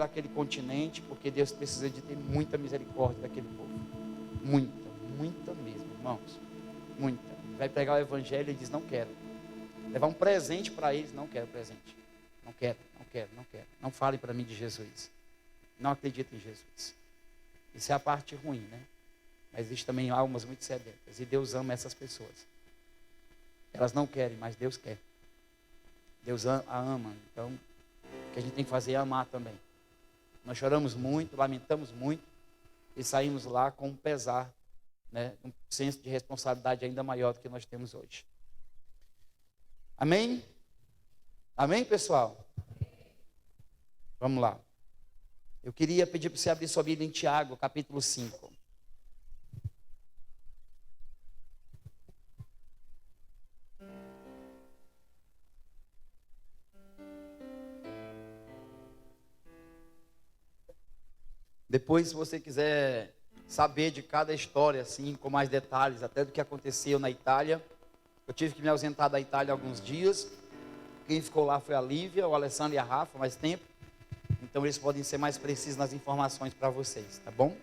aquele continente, porque Deus precisa de ter muita misericórdia daquele povo. Muita mesmo, irmãos. Muita. Vai pregar o evangelho e diz: não quero. Levar um presente para eles: não quero presente. Não quero. Não falem para mim de Jesus. Não acredito em Jesus. Isso é a parte ruim, né? Mas existe também almas muito sedentas. E Deus ama essas pessoas. Elas não querem, mas Deus quer. Deus a ama. Então, o que a gente tem que fazer é amar também. Nós choramos muito, lamentamos muito. E saímos lá com um pesar, né? Um senso de responsabilidade ainda maior do que nós temos hoje. Amém? Amém, pessoal? Vamos lá. Eu queria pedir para você abrir sua Bíblia em Tiago, capítulo 5. Depois, se você quiser saber de cada história, assim, com mais detalhes, até do que aconteceu na Itália. Eu tive que me ausentar da Itália alguns dias. Quem ficou lá foi a Lívia, o Alessandro e a Rafa, mais tempo. Então eles podem ser mais precisos nas informações para vocês, tá bom?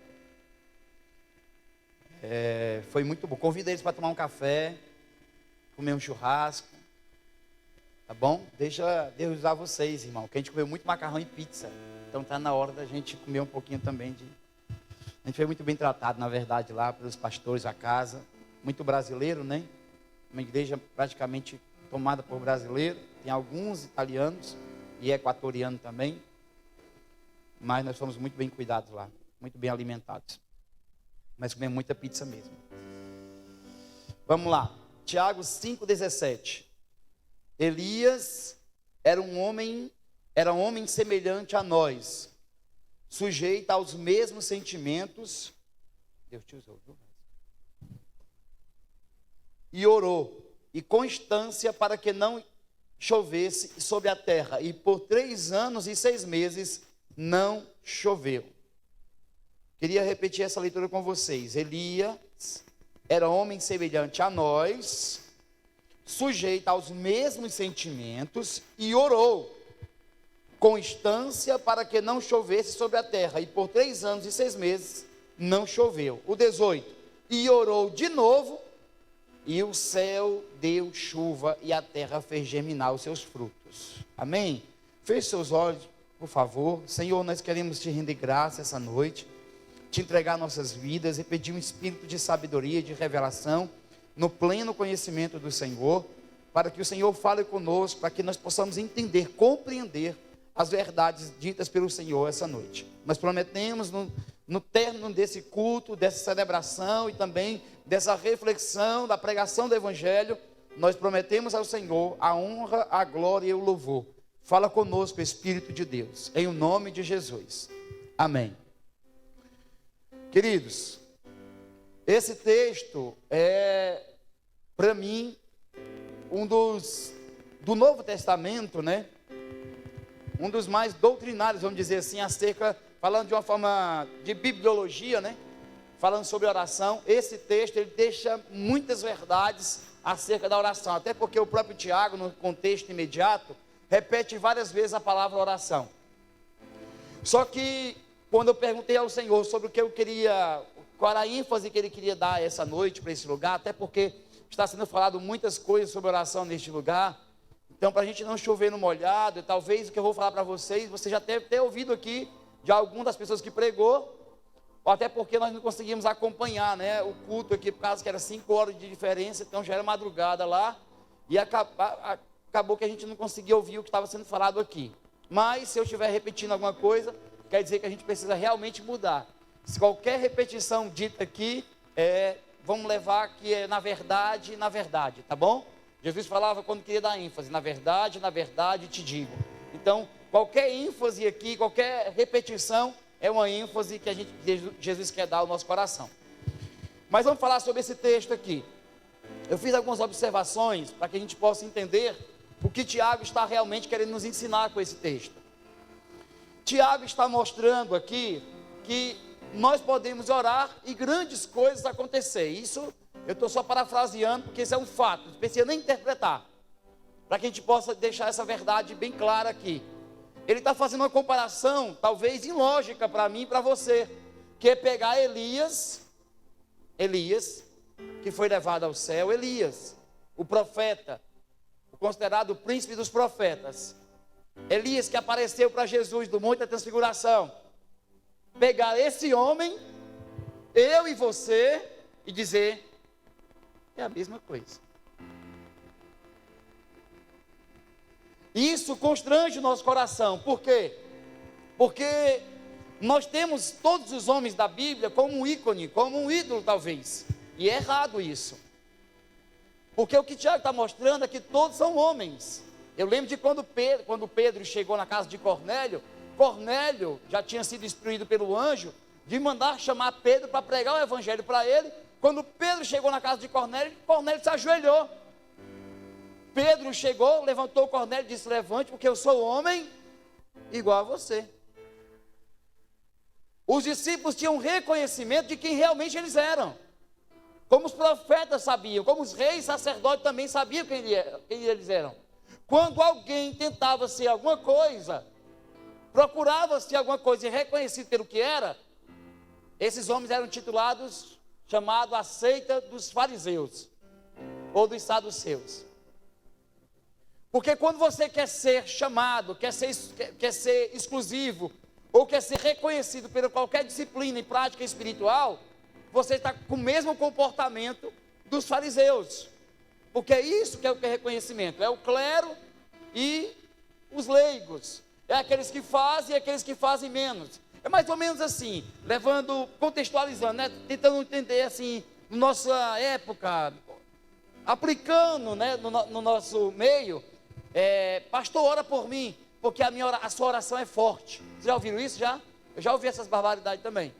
Foi muito bom. Convido eles para tomar um café, comer um churrasco, tá bom? Deixa Deus usar vocês, irmão, que a gente comeu muito macarrão e pizza. Então está na hora da gente comer um pouquinho também de... A gente foi muito bem tratado, na verdade, lá pelos pastores, a casa. Muito brasileiro, né? Uma igreja praticamente tomada por brasileiro. Tem alguns italianos e equatorianos também. Mas nós fomos muito bem cuidados lá. Muito bem alimentados. Mas comemos muita pizza mesmo. Vamos lá. Tiago 5,17. Elias era um homem semelhante a nós, sujeito aos mesmos sentimentos. Deus te usou, viu? E orou, e constância para que não chovesse sobre a terra. E por 3 anos e 6 meses não choveu. Queria repetir essa leitura com vocês. Elias era homem semelhante a nós, sujeito aos mesmos sentimentos, e orou, constância para que não chovesse sobre a terra. E por 3 anos e 6 meses não choveu. O 18. E orou de novo, e o céu deu chuva, e a terra fez germinar os seus frutos. Amém? Feche seus olhos, por favor. Senhor, nós queremos te render graça essa noite, te entregar nossas vidas e pedir um espírito de sabedoria, de revelação, no pleno conhecimento do Senhor, para que o Senhor fale conosco, para que nós possamos entender, compreender as verdades ditas pelo Senhor essa noite. Nós prometemos no término desse culto, dessa celebração e também dessa reflexão, da pregação do Evangelho, nós prometemos ao Senhor a honra, a glória e o louvor. Fala conosco, Espírito de Deus, em o nome de Jesus. Amém. Queridos, esse texto é, para mim, do Novo Testamento, né? Um dos mais doutrinários, vamos dizer assim, falando de uma forma de bibliologia, né? Falando sobre oração. Esse texto, ele deixa muitas verdades acerca da oração, até porque o próprio Tiago, no contexto imediato, repete várias vezes a palavra oração. Só que, quando eu perguntei ao Senhor sobre qual era a ênfase que Ele queria dar essa noite para esse lugar, até porque está sendo falado muitas coisas sobre oração neste lugar, então para a gente não chover no molhado, talvez o que eu vou falar para vocês, você já deve ter ouvido aqui de algumas das pessoas que pregou, ou até porque nós não conseguimos acompanhar, né, o culto aqui, por causa que era 5 horas de diferença, então já era madrugada lá, e acabou que a gente não conseguia ouvir o que estava sendo falado aqui. Mas se eu estiver repetindo alguma coisa, quer dizer que a gente precisa realmente mudar. Se qualquer repetição dita aqui, vamos levar que é na verdade, tá bom? Jesus falava quando queria dar ênfase, na verdade te digo. Então, qualquer ênfase aqui, qualquer repetição, é uma ênfase que Jesus quer dar ao nosso coração. Mas vamos falar sobre esse texto aqui. Eu fiz algumas observações para que a gente possa entender o que Tiago está realmente querendo nos ensinar com esse texto. Tiago está mostrando aqui que nós podemos orar e grandes coisas acontecer. Isso eu estou só parafraseando, porque isso é um fato, não precisa nem interpretar, para que a gente possa deixar essa verdade bem clara aqui. Ele está fazendo uma comparação, talvez ilógica para mim e para você, que é pegar Elias, que foi levado ao céu, Elias, o profeta, o considerado o príncipe dos profetas, Elias que apareceu para Jesus do Monte da Transfiguração, pegar esse homem, eu e você, e dizer, é a mesma coisa. Isso constrange o nosso coração. Por quê? Porque nós temos todos os homens da Bíblia como um ícone, como um ídolo talvez. E é errado isso. Porque o que Tiago está mostrando é que todos são homens. Eu lembro de quando Pedro chegou na casa de Cornélio, Cornélio já tinha sido instruído pelo anjo de mandar chamar Pedro para pregar o evangelho para ele. Quando Pedro chegou na casa de Cornélio, Cornélio se ajoelhou. Pedro chegou, levantou Cornélio e disse, levante, porque eu sou homem igual a você. Os discípulos tinham reconhecimento de quem realmente eles eram. Como os profetas sabiam, como os reis sacerdotes também sabiam quem eles eram. Quando alguém tentava ser alguma coisa, procurava ser alguma coisa e reconhecido pelo que era, esses homens eram titulados, chamados a seita dos fariseus, ou dos saduceus. Porque quando você quer ser chamado, quer ser exclusivo, ou quer ser reconhecido por qualquer disciplina e prática espiritual, você está com o mesmo comportamento dos fariseus. Porque é isso que é o reconhecimento, é o clero e os leigos, é aqueles que fazem e aqueles que fazem menos. É mais ou menos assim, contextualizando, né? Tentando entender assim, na nossa época, aplicando, né, no nosso meio. Pastor, ora por mim, porque a sua oração é forte. Vocês já ouviram isso já? Eu já ouvi essas barbaridades também.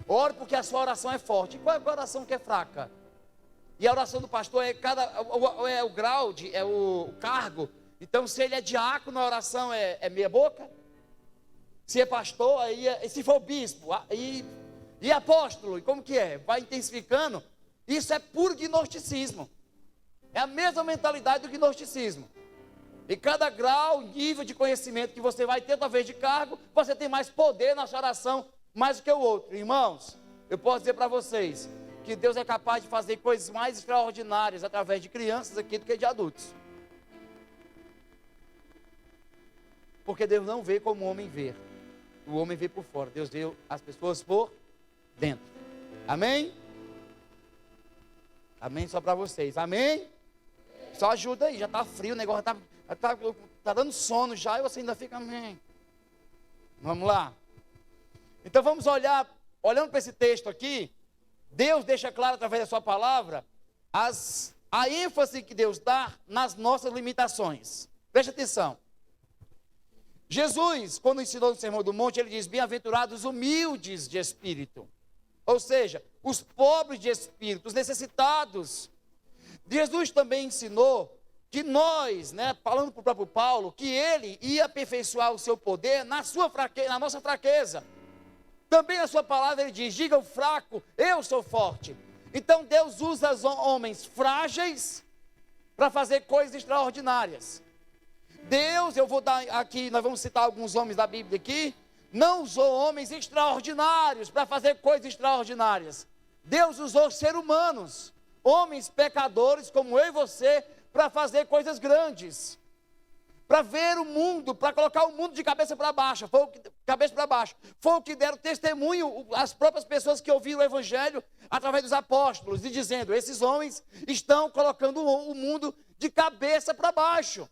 Ore porque a sua oração é forte. E qual é a oração que é fraca? E a oração do pastor é o grau, é o cargo. Então, se ele é diácono, a oração é meia boca. Se é pastor, se for bispo, e apóstolo, e como que é? Vai intensificando. Isso é puro gnosticismo. É a mesma mentalidade do gnosticismo. E cada grau, nível de conhecimento que você vai ter, talvez de cargo, você tem mais poder na sua oração, mais do que o outro. Irmãos, eu posso dizer para vocês, que Deus é capaz de fazer coisas mais extraordinárias através de crianças aqui do que de adultos. Porque Deus não vê como o homem vê. O homem vê por fora, Deus vê as pessoas por dentro. Amém? Amém só para vocês, amém? Só ajuda aí, já está frio, o negócio tá dando sono já e você ainda fica amém. Vamos lá. Então vamos olhando para esse texto aqui, Deus deixa claro através da sua palavra a ênfase que Deus dá nas nossas limitações. Preste atenção. Jesus, quando ensinou no Sermão do Monte, ele diz, bem-aventurados humildes de espírito. Ou seja, os pobres de espírito, os necessitados. Jesus também ensinou que nós, falando para o próprio Paulo, que ele ia aperfeiçoar o seu poder na nossa fraqueza. Também na sua palavra ele diz, diga o fraco, eu sou forte. Então Deus usa os homens frágeis para fazer coisas extraordinárias. Deus, eu vou dar aqui, nós vamos citar alguns homens da Bíblia aqui, não usou homens extraordinários para fazer coisas extraordinárias. Deus usou seres humanos, homens pecadores como eu e você, para fazer coisas grandes. Para ver o mundo, para colocar o mundo de cabeça para baixo. Foi o que deram testemunho as próprias pessoas que ouviram o Evangelho através dos apóstolos, e dizendo, esses homens estão colocando o mundo de cabeça para baixo.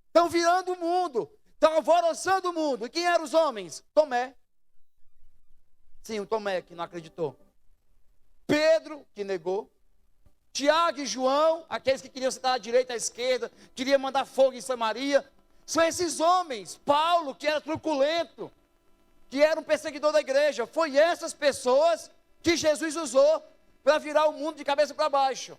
Estão virando o mundo, estão alvoroçando o mundo. E quem eram os homens? Tomé. Sim, o Tomé que não acreditou. Pedro, que negou. Tiago e João, aqueles que queriam sentar à direita e à esquerda, queriam mandar fogo em Samaria. São esses homens. Paulo, que era truculento, que era um perseguidor da igreja. Foi essas pessoas que Jesus usou para virar o mundo de cabeça para baixo.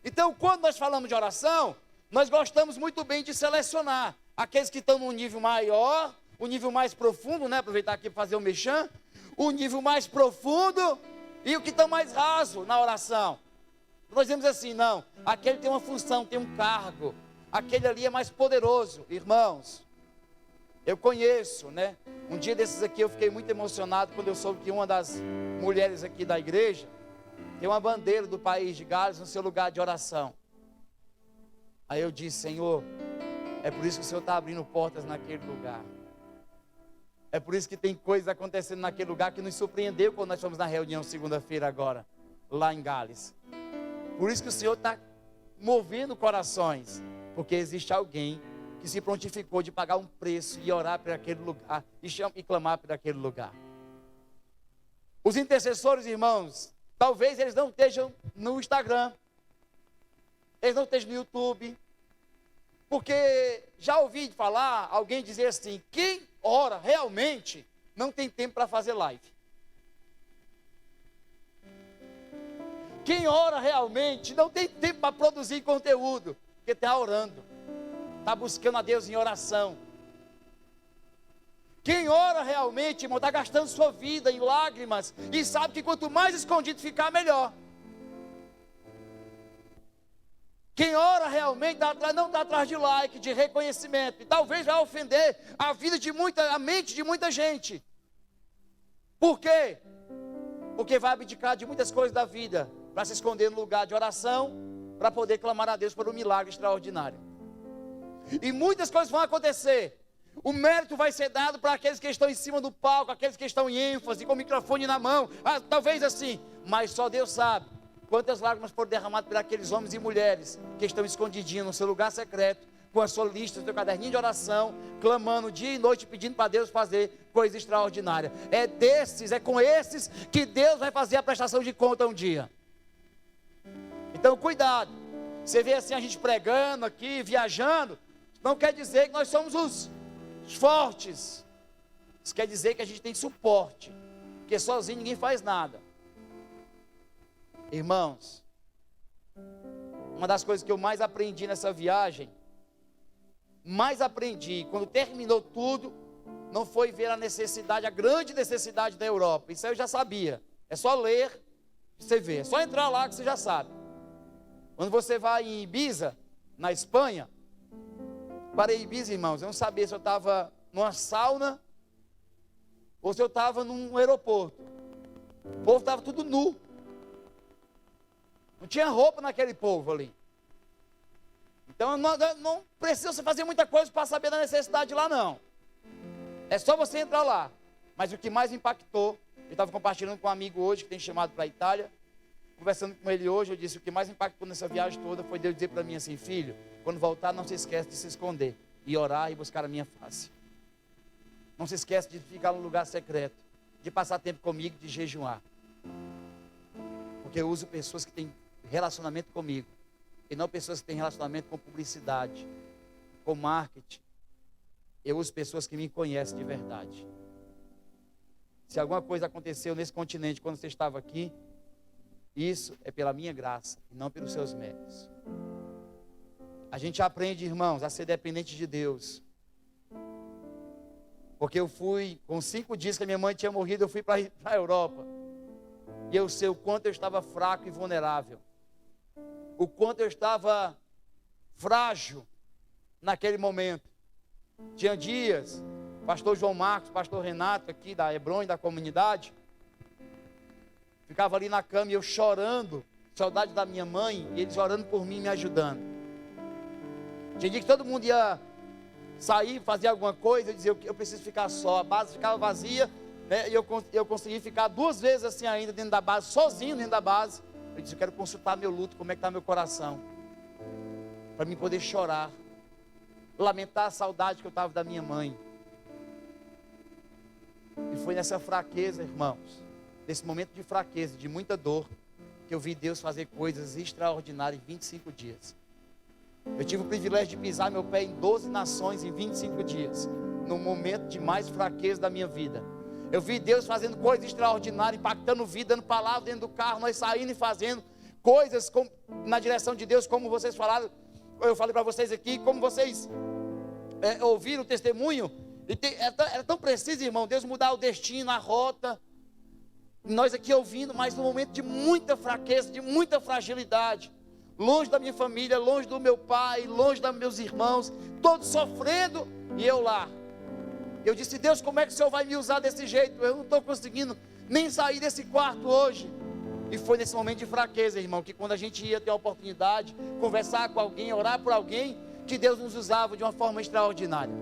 Então, quando nós falamos de oração, nós gostamos muito bem de selecionar aqueles que estão num nível maior, o nível mais profundo, aproveitar aqui para fazer o mexã, o nível mais profundo e o que está mais raso na oração. Nós dizemos assim, não, aquele tem uma função, tem um cargo, aquele ali é mais poderoso. Irmãos, Eu conheço, né? Um dia desses aqui eu fiquei muito emocionado quando eu soube que uma das mulheres aqui da igreja tem uma bandeira do país de Gales no seu lugar de oração. Aí eu disse: Senhor, é por isso que o Senhor está abrindo portas naquele lugar. É por isso que tem coisas acontecendo naquele lugar que nos surpreendeu quando nós fomos na reunião segunda-feira agora, lá em Gales. Por isso que o Senhor está movendo corações, porque existe alguém que se prontificou de pagar um preço e orar por aquele lugar e clamar por aquele lugar. Os intercessores, irmãos, talvez eles não estejam no Instagram, eles não estejam no YouTube, porque já ouvi falar alguém dizer assim: quem ora realmente não tem tempo para fazer live. Quem ora realmente não tem tempo para produzir conteúdo, porque está orando, está buscando a Deus em oração. Quem ora realmente, irmão, está gastando sua vida em lágrimas e sabe que quanto mais escondido ficar, melhor. Quem ora realmente não está atrás de like, de reconhecimento, e talvez vai ofender a mente de muita gente. Por quê? Porque vai abdicar de muitas coisas da vida para se esconder no lugar de oração, para poder clamar a Deus por um milagre extraordinário. E muitas coisas vão acontecer. O mérito vai ser dado para aqueles que estão em cima do palco, aqueles que estão em ênfase, com o microfone na mão, talvez assim, mas só Deus sabe quantas lágrimas foram derramadas por aqueles homens e mulheres que estão escondidinhos no seu lugar secreto, com a sua lista, o seu caderninho de oração, clamando dia e noite, pedindo para Deus fazer coisa extraordinária. É com esses que Deus vai fazer a prestação de conta um dia. Então cuidado, você vê assim a gente pregando aqui, viajando, não quer dizer que nós somos os fortes, isso quer dizer que a gente tem suporte, porque sozinho ninguém faz nada. Irmãos, uma das coisas que eu mais aprendi nessa viagem, quando terminou tudo, não foi ver a necessidade, a grande necessidade da Europa. Isso eu já sabia, é só ler, você vê, é só entrar lá que você já sabe. Quando você vai em Ibiza, na Espanha, para Ibiza, irmãos, eu não sabia se eu estava numa sauna ou se eu estava num aeroporto. O povo estava tudo nu. Não tinha roupa naquele povo ali. Então não precisa você fazer muita coisa para saber da necessidade lá, não. É só você entrar lá. Mas o que mais impactou, eu estava compartilhando com um amigo hoje que tem chamado para a Itália, conversando com ele hoje, eu disse: o que mais impactou nessa viagem toda foi Deus dizer para mim assim: filho, quando voltar não se esquece de se esconder e orar e buscar a minha face. Não se esquece de ficar num lugar secreto, de passar tempo comigo, de jejuar. Porque eu uso pessoas que têm relacionamento comigo e não pessoas que têm relacionamento com publicidade, com marketing. Eu uso pessoas que me conhecem de verdade. Se alguma coisa aconteceu nesse continente quando você estava aqui, isso é pela minha graça e não pelos seus méritos. A gente aprende, irmãos, a ser dependente de Deus. Porque eu fui, com 5 dias que a minha mãe tinha morrido, eu fui para a Europa. E eu sei o quanto eu estava fraco e vulnerável. O quanto eu estava frágil naquele momento. Tinha dias, pastor João Marcos, pastor Renato aqui da Hebron e da comunidade, ficava ali na cama e eu chorando, saudade da minha mãe, e eles orando por mim, me ajudando. Tinha dia que todo mundo ia sair, fazer alguma coisa, eu dizia: eu preciso ficar só. A base ficava vazia, né? E eu consegui ficar 2 vezes assim ainda dentro da base, sozinho dentro da base. Eu disse: eu quero consultar meu luto, como é que está meu coração, para mim poder chorar, lamentar a saudade que eu estava da minha mãe. E foi nessa fraqueza, irmãos, nesse momento de fraqueza, de muita dor, que eu vi Deus fazer coisas extraordinárias em 25 dias. Eu tive o privilégio de pisar meu pé em 12 nações em 25 dias, no momento de mais fraqueza da minha vida. Eu vi Deus fazendo coisas extraordinárias, impactando vida, dando palavra dentro do carro, nós saindo e fazendo coisas na direção de Deus, como vocês falaram. Eu falei para vocês aqui, como vocês ouviram o testemunho. Era tão preciso, irmão, Deus mudar o destino, a rota. Nós aqui ouvindo, mas num momento de muita fraqueza, de muita fragilidade, longe da minha família, longe do meu pai, longe dos meus irmãos, todos sofrendo, e eu lá, Eu disse: Deus, como é que o Senhor vai me usar desse jeito? Eu não estou conseguindo nem sair desse quarto hoje. E foi nesse momento de fraqueza, irmão, que quando a gente ia ter a oportunidade, conversar com alguém, orar por alguém, que Deus nos usava de uma forma extraordinária.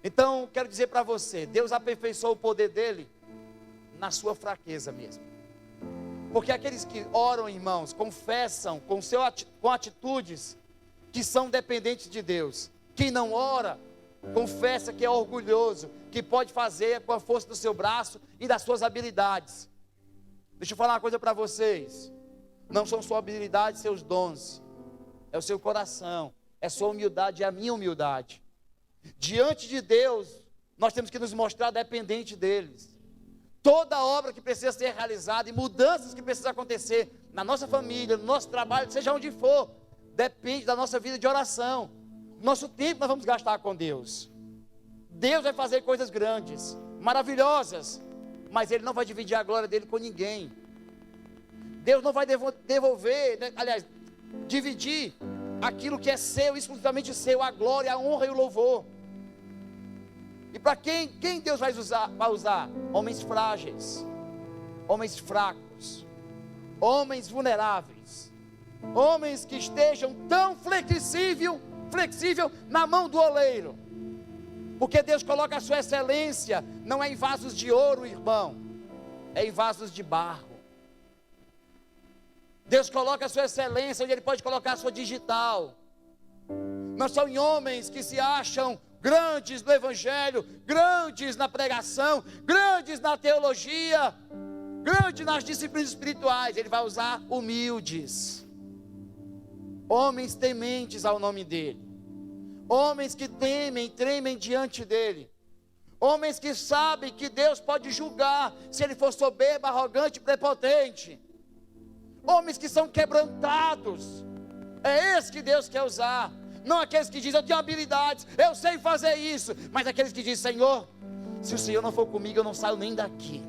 Então, quero dizer para você, Deus aperfeiçoou o poder dele na sua fraqueza mesmo. Porque aqueles que oram, irmãos, confessam com atitudes que são dependentes de Deus. Quem não ora, confessa que é orgulhoso, que pode fazer com a força do seu braço e das suas habilidades. Deixa eu falar uma coisa para vocês. Não são só habilidades, seus dons. É o seu coração, é a sua humildade, é a minha humildade. Diante de Deus, nós temos que nos mostrar dependente deles. Toda obra que precisa ser realizada e mudanças que precisam acontecer na nossa família, no nosso trabalho, seja onde for, depende da nossa vida de oração. Nosso tempo nós vamos gastar com Deus. Deus vai fazer coisas grandes, maravilhosas, mas Ele não vai dividir a glória dele com ninguém. Deus não vai devolver, dividir aquilo que é seu, exclusivamente seu, a glória, a honra e o louvor. E para quem Deus vai usar? Homens frágeis, homens fracos, homens vulneráveis, homens que estejam tão flexível na mão do oleiro. Porque Deus coloca a sua excelência, não é em vasos de ouro, irmão, é em vasos de barro. Deus coloca a sua excelência onde Ele pode colocar a sua digital. Não são em homens que se acham grandes no evangelho, grandes na pregação, grandes na teologia, grandes nas disciplinas espirituais. Ele vai usar humildes, homens tementes ao nome dEle, homens que tremem diante dEle, homens que sabem que Deus pode julgar se ele for soberbo, arrogante, prepotente, homens que são quebrantados. É esse que Deus quer usar. Não aqueles que dizem: eu tenho habilidades, eu sei fazer isso. Mas aqueles que dizem: Senhor, se o Senhor não for comigo, eu não saio nem daqui.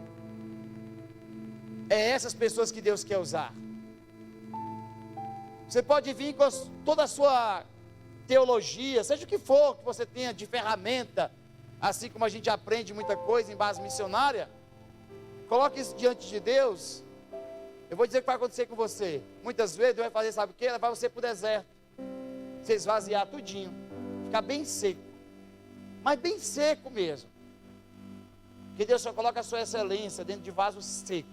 É essas pessoas que Deus quer usar. Você pode vir com toda a sua teologia, seja o que for que você tenha de ferramenta, assim como a gente aprende muita coisa em base missionária. Coloque isso diante de Deus. Eu vou dizer o que vai acontecer com você. Muitas vezes Deus vai fazer, sabe o que? Levar você para o deserto, você esvaziar tudinho, ficar bem seco, mas bem seco mesmo. Que Deus só coloca a sua excelência dentro de vaso seco,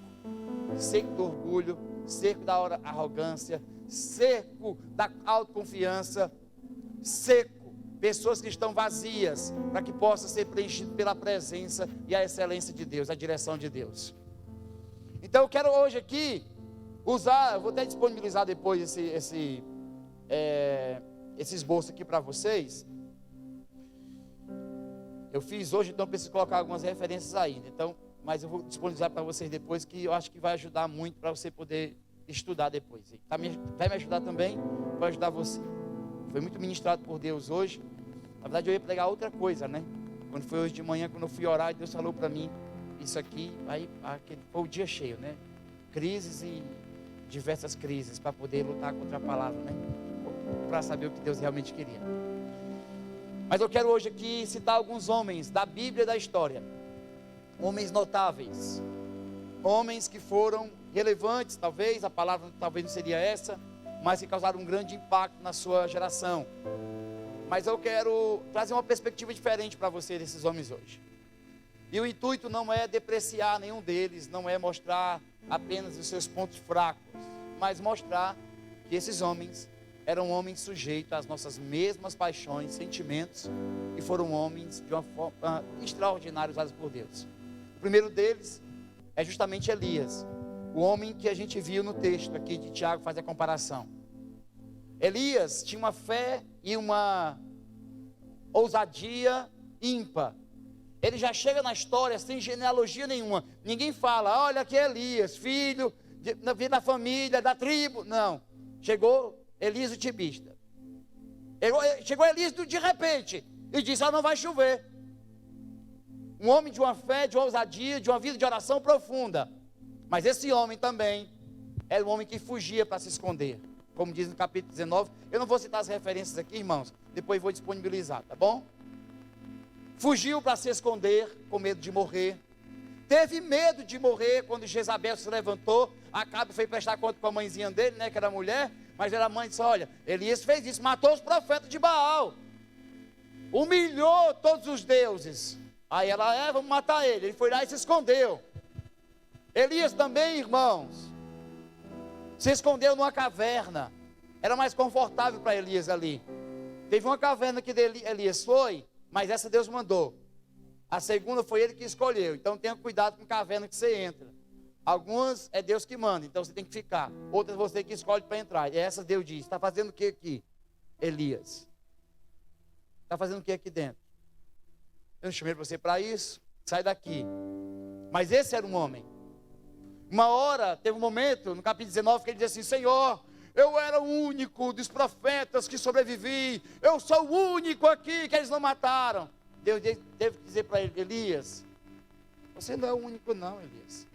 seco do orgulho, seco da arrogância, seco da autoconfiança, seco, pessoas que estão vazias, para que possa ser preenchido pela presença e a excelência de Deus, a direção de Deus. Então eu quero hoje aqui usar, eu vou até disponibilizar depois esse esboço aqui para vocês. Eu fiz hoje, então preciso colocar algumas referências ainda. Então, mas eu vou disponibilizar para vocês depois, que eu acho que vai ajudar muito para você poder estudar depois. Vai me ajudar também, vai ajudar você. Foi muito ministrado por Deus hoje. Na verdade eu ia pregar outra coisa, né? Quando foi hoje de manhã, quando eu fui orar, Deus falou para mim isso aqui, aí foi o dia cheio, né? Crises e diversas crises, para poder lutar contra a palavra, né? Para saber o que Deus realmente queria. Mas eu quero hoje aqui citar alguns homens da Bíblia e da história, homens notáveis, homens que foram relevantes, talvez, a palavra talvez não seria essa, mas que causaram um grande impacto na sua geração. Mas eu quero trazer uma perspectiva diferente para você desses homens hoje. E o intuito não é depreciar nenhum deles, não é mostrar apenas os seus pontos fracos, mas mostrar que esses homens eram homens sujeitos às nossas mesmas paixões, sentimentos, e foram homens de uma forma extraordinária usados por Deus. O primeiro deles é justamente Elias, o homem que a gente viu no texto aqui de Tiago, faz a comparação. Elias tinha uma fé e uma ousadia ímpar. Ele já chega na história sem genealogia nenhuma. Ninguém fala: olha aqui é Elias, filho da família, da tribo. Não, chegou Elias o tibista. Chegou Elias de repente e disse: não vai chover. Um homem de uma fé, de uma ousadia, de uma vida de oração profunda. Mas esse homem também era um homem que fugia para se esconder. Como diz no capítulo 19, eu não vou citar as referências aqui, irmãos, depois vou disponibilizar, tá bom? Fugiu para se esconder, com medo de morrer. Teve medo de morrer quando Jezabel se levantou. Acabe foi prestar conta com a mãezinha dele, né, que era mulher. Mas era a mãe, disse: olha, Elias fez isso, matou os profetas de Baal, humilhou todos os deuses. Aí ela, vamos matar ele. Ele foi lá e se escondeu. Elias também, irmãos, se escondeu numa caverna. Era mais confortável para Elias ali. Teve uma caverna que Elias foi, mas essa Deus mandou. A segunda foi ele que escolheu. Então tenha cuidado com a caverna que você entra. Algumas é Deus que manda, então você tem que ficar. Outras você que escolhe para entrar. E essa Deus diz: está fazendo o que aqui, Elias? Está fazendo o que aqui dentro? Eu não chamei você para isso. Sai daqui. Mas esse era um homem. Uma hora, teve um momento, no capítulo 19, que ele disse assim: Senhor, eu era o único dos profetas que sobrevivi. Eu sou o único aqui que eles não mataram. Deus teve que dizer para ele: Elias, você não é o único não, Elias.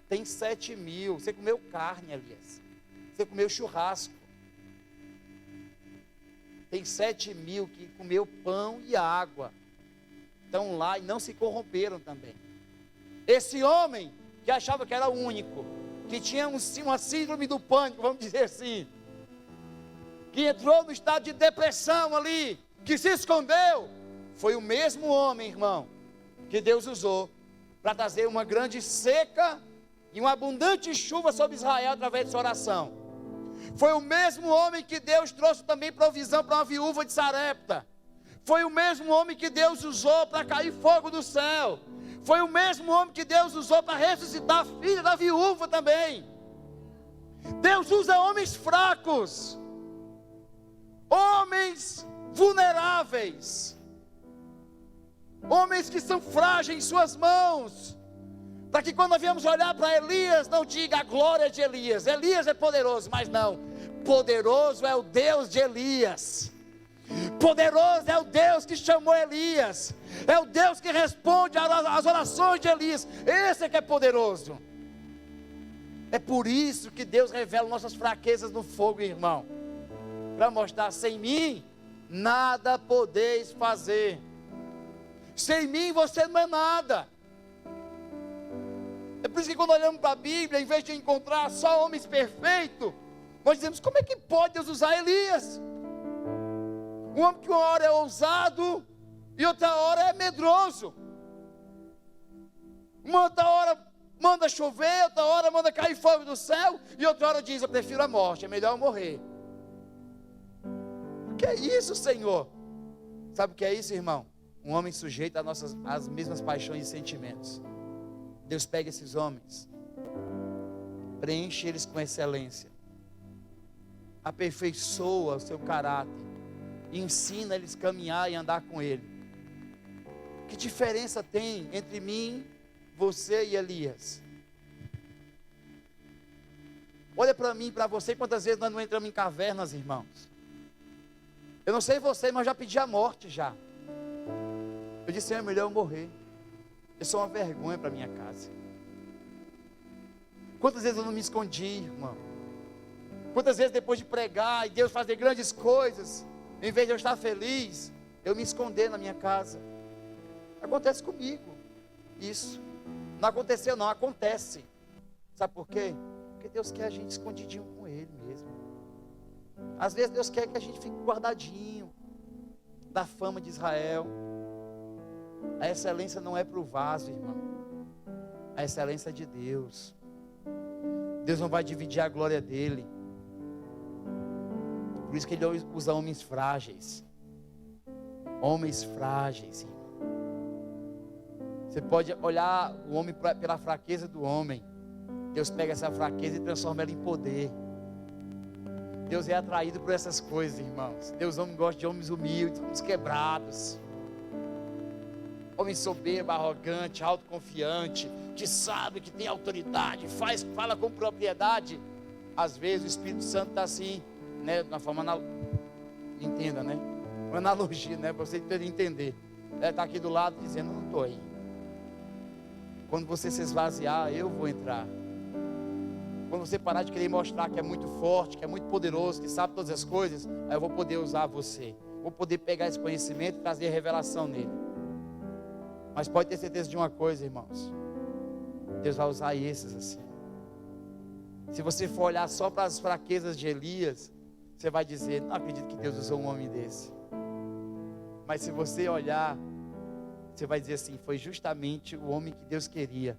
Tem 7.000. Você comeu carne, Elias. Você comeu churrasco. Tem 7.000 que comeu pão e água. Estão lá e não se corromperam também. Esse homem que achava que era o único, que tinha uma síndrome do pânico, vamos dizer assim, que entrou no estado de depressão ali, que se escondeu, foi o mesmo homem, irmão, que Deus usou para trazer uma grande seca e uma abundante chuva sobre Israel através de sua oração. Foi o mesmo homem que Deus trouxe também provisão para uma viúva de Sarepta. Foi o mesmo homem que Deus usou para cair fogo do céu. Foi o mesmo homem que Deus usou para ressuscitar a filha da viúva também. Deus usa homens fracos, homens vulneráveis, homens que são frágeis em suas mãos, para que quando nós viemos olhar para Elias, não diga a glória de Elias. Elias é poderoso, mas não, poderoso é o Deus de Elias. Poderoso é o Deus que chamou Elias. É o Deus que responde às orações de Elias. Esse é que é poderoso. É por isso que Deus revela nossas fraquezas no fogo, irmão, para mostrar: sem mim nada podeis fazer. Sem mim você não é nada. É por isso que quando olhamos para a Bíblia, em vez de encontrar só homens perfeitos, nós dizemos: como é que pode Deus usar Elias? Um homem que uma hora é ousado e outra hora é medroso. Uma outra hora manda chover, outra hora manda cair fogo do céu, e outra hora diz: eu prefiro a morte, é melhor eu morrer. O que é isso, Senhor? Sabe o que é isso, irmão? Um homem sujeito às mesmas paixões e sentimentos. Deus pega esses homens, preenche eles com excelência, aperfeiçoa o seu caráter, ensina eles a caminhar e andar com Ele. Que diferença tem entre mim, você e Elias? Olha para mim, para você, quantas vezes nós não entramos em cavernas, irmãos. Eu não sei você, mas eu já pedi a morte já. Eu disse: é melhor eu morrer. Eu sou uma vergonha para minha casa. Quantas vezes eu não me escondi, irmão? Quantas vezes depois de pregar e Deus fazer grandes coisas, em vez de eu estar feliz, eu me esconder na minha casa? Acontece comigo isso. Não aconteceu não, acontece. Sabe por quê? Porque Deus quer a gente escondidinho com Ele mesmo. Às vezes Deus quer que a gente fique guardadinho da fama de Israel. A excelência não é para o vaso, irmão. A excelência é de Deus. Deus não vai dividir a glória dele. Por isso que Ele usa homens frágeis. Homens frágeis, irmão. Você pode olhar o homem pela fraqueza do homem. Deus pega essa fraqueza e transforma ela em poder. Deus é atraído por essas coisas, irmãos. Deus gosta de homens humildes, homens quebrados. Homem soberbo, arrogante, autoconfiante, que sabe que tem autoridade, fala com propriedade. Às vezes o Espírito Santo está assim, né, de uma forma, entenda, né? Uma analogia, né, para você entender. Ele está aqui do lado dizendo: não estou aí. Quando você se esvaziar, eu vou entrar. Quando você parar de querer mostrar que é muito forte, que é muito poderoso, que sabe todas as coisas, aí eu vou poder usar você. Vou poder pegar esse conhecimento e trazer revelação nele. Mas pode ter certeza de uma coisa, irmãos. Deus vai usar esses assim. Se você for olhar só para as fraquezas de Elias, você vai dizer, não acredito que Deus usou um homem desse. Mas se você olhar, você vai dizer assim, foi justamente o homem que Deus queria.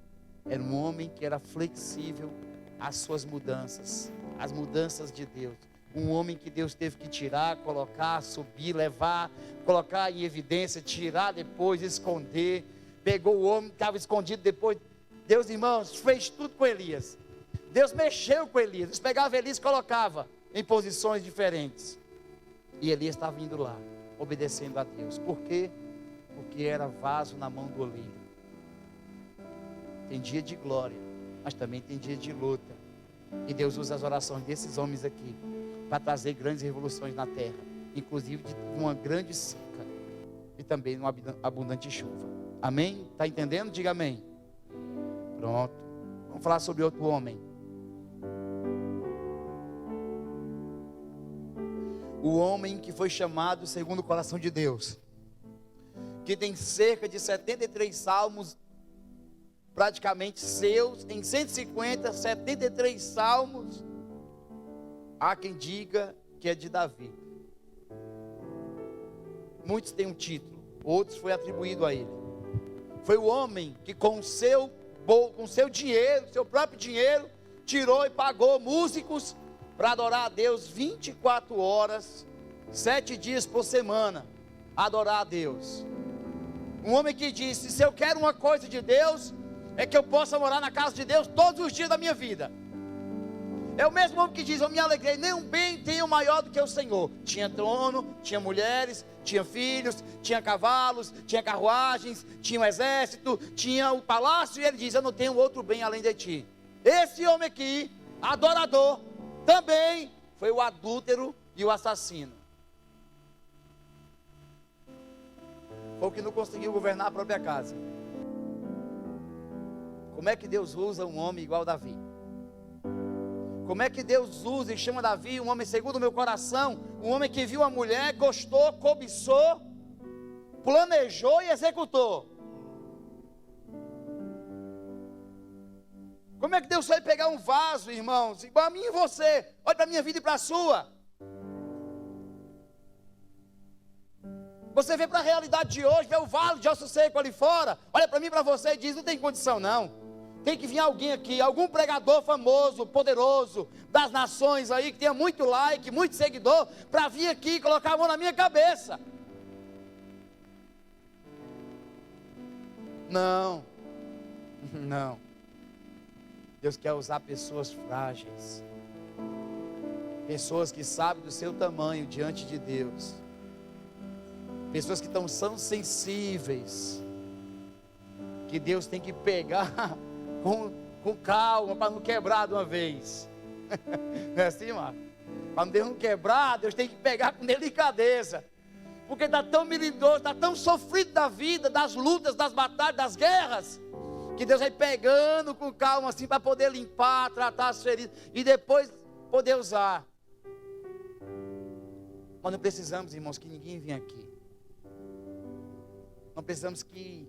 Era um homem que era flexível às suas mudanças, às mudanças de Deus. Um homem que Deus teve que tirar, colocar, subir, levar, colocar em evidência, tirar depois, esconder. Pegou o homem que estava escondido depois. Deus, irmãos, fez tudo com Elias. Deus mexeu com Elias. Deus pegava Elias e colocava em posições diferentes. E Elias estava indo lá, obedecendo a Deus. Por quê? Porque era vaso na mão do oleiro. Tem dia de glória, mas também tem dia de luta. E Deus usa as orações desses homens aqui para trazer grandes revoluções na terra, inclusive de uma grande seca e também uma abundante chuva. Amém? Está entendendo? Diga amém. Pronto. Vamos falar sobre outro homem. O homem que foi chamado segundo o coração de Deus, que tem cerca de 73 salmos praticamente seus, em 150, 73 salmos. Há quem diga que é de Davi. Muitos têm um título, outros foi atribuído a ele. Foi o homem que com seu dinheiro, seu próprio dinheiro, tirou e pagou músicos para adorar a Deus 24 horas, 7 dias por semana, adorar a Deus. Um homem que disse, se eu quero uma coisa de Deus, é que eu possa morar na casa de Deus todos os dias da minha vida. É o mesmo homem que diz, eu me alegrei, nenhum bem tenho maior do que o Senhor. Tinha trono, tinha mulheres, tinha filhos, tinha cavalos, tinha carruagens, tinha um exército, tinha o palácio, e ele diz, eu não tenho outro bem além de ti. Esse homem aqui, adorador, também foi o adúltero e o assassino. Foi o que não conseguiu governar a própria casa. Como é que Deus usa um homem igual Davi? Como é que Deus usa e chama Davi, um homem segundo o meu coração, um homem que viu a mulher, gostou, cobiçou, planejou e executou? Como é que Deus vai pegar um vaso, irmãos, igual a mim e você? Olha para a minha vida e para a sua. Você vê para a realidade de hoje, vê o vale de osso seco ali fora, olha para mim e para você e diz, não tem condição não. Tem que vir alguém aqui, algum pregador famoso, poderoso, das nações aí, que tenha muito like, muito seguidor, para vir aqui e colocar a mão na minha cabeça. Não, não. Deus quer usar pessoas frágeis, pessoas que sabem do seu tamanho diante de Deus, pessoas que são sensíveis, que Deus tem que pegar com calma, para não quebrar de uma vez. Não é assim, Marcos? Para Deus não quebrar, Deus tem que pegar com delicadeza, porque está tão melindroso, está tão sofrido da vida, das lutas, das batalhas, das guerras, que Deus vai pegando com calma assim, para poder limpar, tratar as feridas, e depois poder usar. Nós não precisamos, irmãos, que ninguém venha aqui. Não precisamos que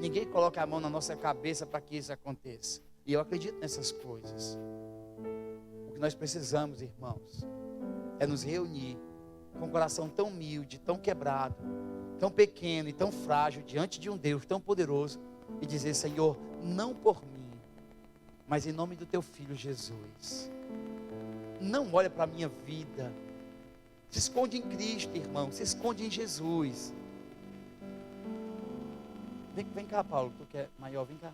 ninguém coloque a mão na nossa cabeça para que isso aconteça. E eu acredito nessas coisas. O que nós precisamos, irmãos, é nos reunir com um coração tão humilde, tão quebrado, tão pequeno e tão frágil diante de um Deus tão poderoso e dizer, Senhor, não por mim, mas em nome do teu Filho Jesus. Não olha para a minha vida. Se esconde em Cristo, irmão. Se esconde em Jesus. Vem cá, Paulo, tu que é maior, vem cá.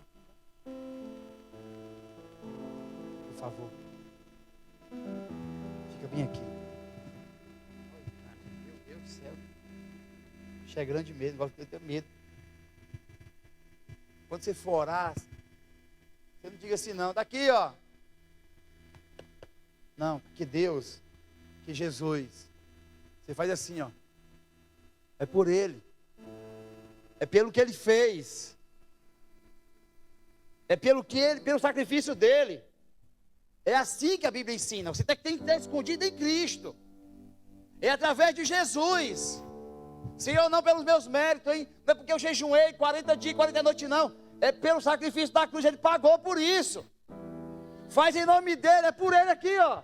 Por favor. Fica bem aqui. Meu Deus do céu. Isso é grande mesmo, eu tenho medo. Quando você for orar, você não diga assim não, daqui ó. Não, que Deus, que Jesus. Você faz assim ó. É por Ele. É pelo que Ele fez. É pelo sacrifício dEle. É assim que a Bíblia ensina. Você tem que estar escondido em Cristo. É através de Jesus. Senhor, não pelos meus méritos, hein? Não é porque eu jejuei 40 dias, 40 noites, não. É pelo sacrifício da cruz, Ele pagou por isso. Faz em nome dEle, é por Ele aqui, ó.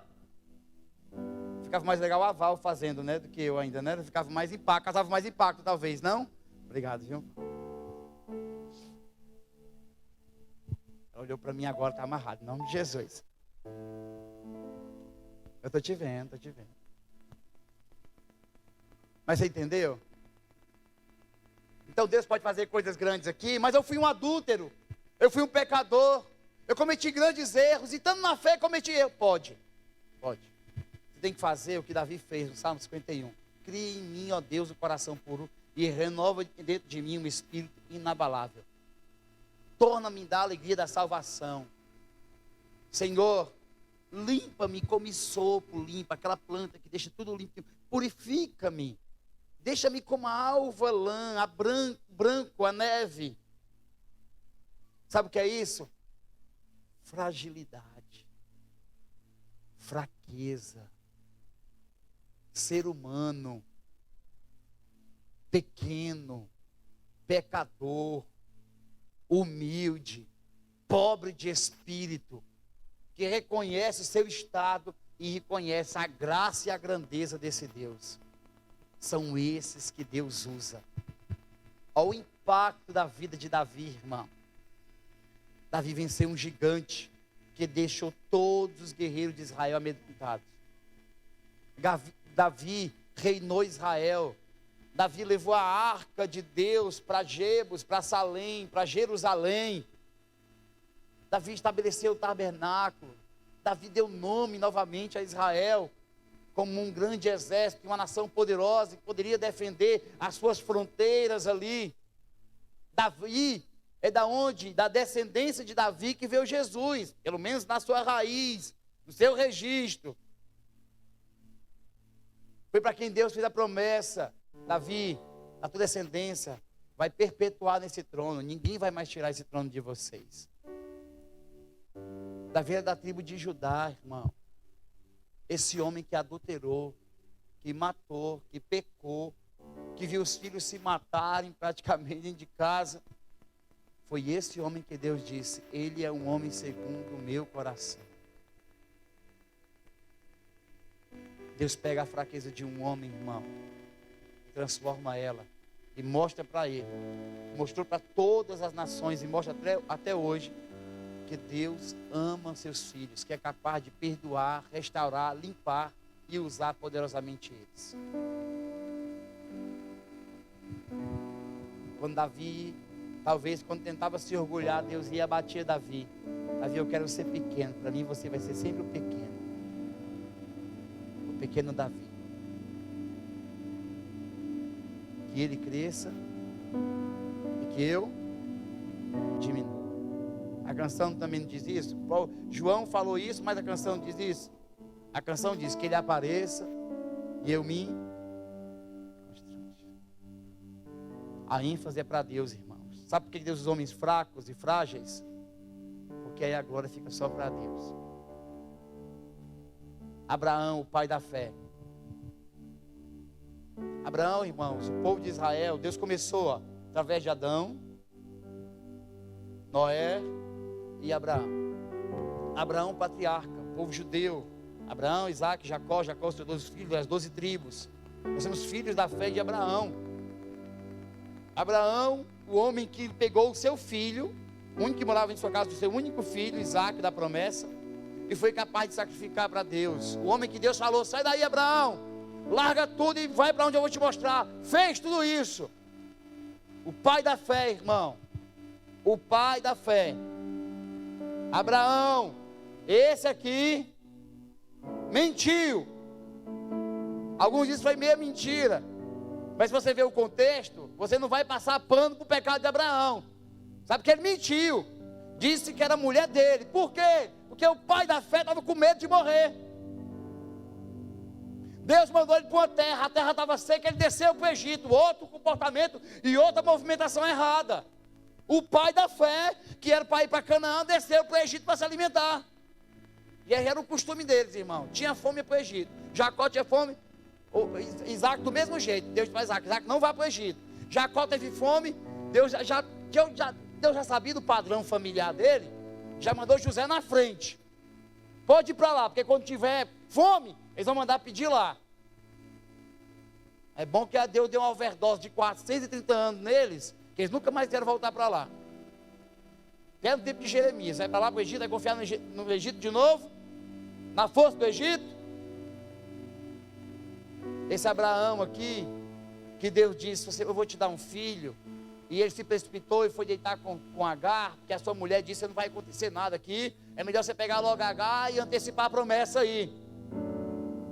Ficava mais legal a Val fazendo, né, do que eu ainda, né? Ficava mais impacto, causava mais impacto, talvez, não? Obrigado, viu? Ela olhou para mim agora, está amarrado, em nome de Jesus. Eu estou te vendo, estou te vendo. Mas você entendeu? Então Deus pode fazer coisas grandes aqui, mas eu fui um adúltero, eu fui um pecador, eu cometi grandes erros, e estando na fé cometi erro. Pode. Você tem que fazer o que Davi fez no Salmo 51. Cria em mim, ó Deus, o coração puro, e renova dentro de mim um espírito inabalável. Torna-me da alegria da salvação. Senhor, limpa-me como sopo limpa, aquela planta que deixa tudo limpo. Purifica-me. Deixa-me como a alva lã, a branco, a neve. Sabe o que é isso? Fragilidade. Fraqueza. Ser humano. Pequeno. Pecador. Humilde. Pobre de espírito. Que reconhece o seu estado e reconhece a graça e a grandeza desse Deus. São esses que Deus usa. Olha o impacto da vida de Davi, irmão. Davi venceu um gigante que deixou todos os guerreiros de Israel amedrontados. Davi reinou Israel. Davi levou a arca de Deus para Jebus, para Salém, para Jerusalém. Davi estabeleceu o tabernáculo. Davi deu nome novamente a Israel como um grande exército, uma nação poderosa que poderia defender as suas fronteiras ali. Davi é da onde? Da descendência de Davi que veio Jesus, pelo menos na sua raiz, no seu registro. Foi para quem Deus fez a promessa. Davi, a tua descendência vai perpetuar nesse trono. Ninguém vai mais tirar esse trono de vocês. Davi era da tribo de Judá, irmão. Esse homem que adulterou, que matou, que pecou, que viu os filhos se matarem praticamente dentro de casa. Foi esse homem que Deus disse: ele é um homem segundo o meu coração. Deus pega a fraqueza de um homem, irmão, transforma ela e mostra para ele, mostrou para todas as nações e mostra até hoje, que Deus ama seus filhos, que é capaz de perdoar, restaurar, limpar e usar poderosamente eles. Quando Davi, talvez quando tentava se orgulhar, Deus ia bater Davi. Davi, eu quero ser pequeno, para mim você vai ser sempre o pequeno. O pequeno Davi. Que ele cresça e que eu diminua. A canção também diz isso. João falou isso, mas a canção diz isso. A canção diz que ele apareça e eu me constrange. A ênfase é para Deus, irmãos. Sabe por que Deus usa homens fracos e frágeis? Porque aí a glória fica só para Deus. Abraão, o pai da fé. Abraão, irmãos, o povo de Israel, Deus começou através de Adão, Noé e Abraão. Abraão, patriarca, povo judeu. Abraão, Isaac, Jacó, seus 12 filhos, as 12 tribos. Nós somos filhos da fé de Abraão. Abraão, o homem que pegou o seu filho, o único que morava em sua casa, o seu único filho, Isaac, da promessa, e foi capaz de sacrificar para Deus. O homem que Deus falou: sai daí, Abraão, larga tudo e vai para onde eu vou te mostrar. Fez tudo isso. O pai da fé, irmão. O pai da fé. Abraão, esse aqui mentiu. Alguns dizem que foi meia mentira, mas se você ver o contexto, você não vai passar pano para o pecado de Abraão. Sabe que ele mentiu, disse que era mulher dele. Por quê? Porque o pai da fé estava com medo de morrer. Deus mandou ele para uma terra, a terra estava seca, ele desceu para o Egito. Outro comportamento e outra movimentação errada. O pai da fé, que era para ir para Canaã, desceu para o Egito para se alimentar. E aí era o costume deles, irmão. Tinha fome para o Egito. Jacó tinha fome, Isaac do mesmo jeito, Deus faz Isaac não vai para o Egito. Jacó teve fome, Deus já sabia do padrão familiar dele, já mandou José na frente. Pode ir para lá, porque quando tiver fome, eles vão mandar pedir lá. É bom que a Deus deu uma overdose de 430 anos neles, que eles nunca mais querem voltar para lá. É no tempo de Jeremias, vai para lá para o Egito, vai confiar no Egito de novo, na força do Egito. Esse Abraão aqui, que Deus disse, eu vou te dar um filho, e ele se precipitou e foi deitar com Agar, porque a sua mulher disse, não vai acontecer nada aqui, é melhor você pegar logo Agar e antecipar a promessa aí.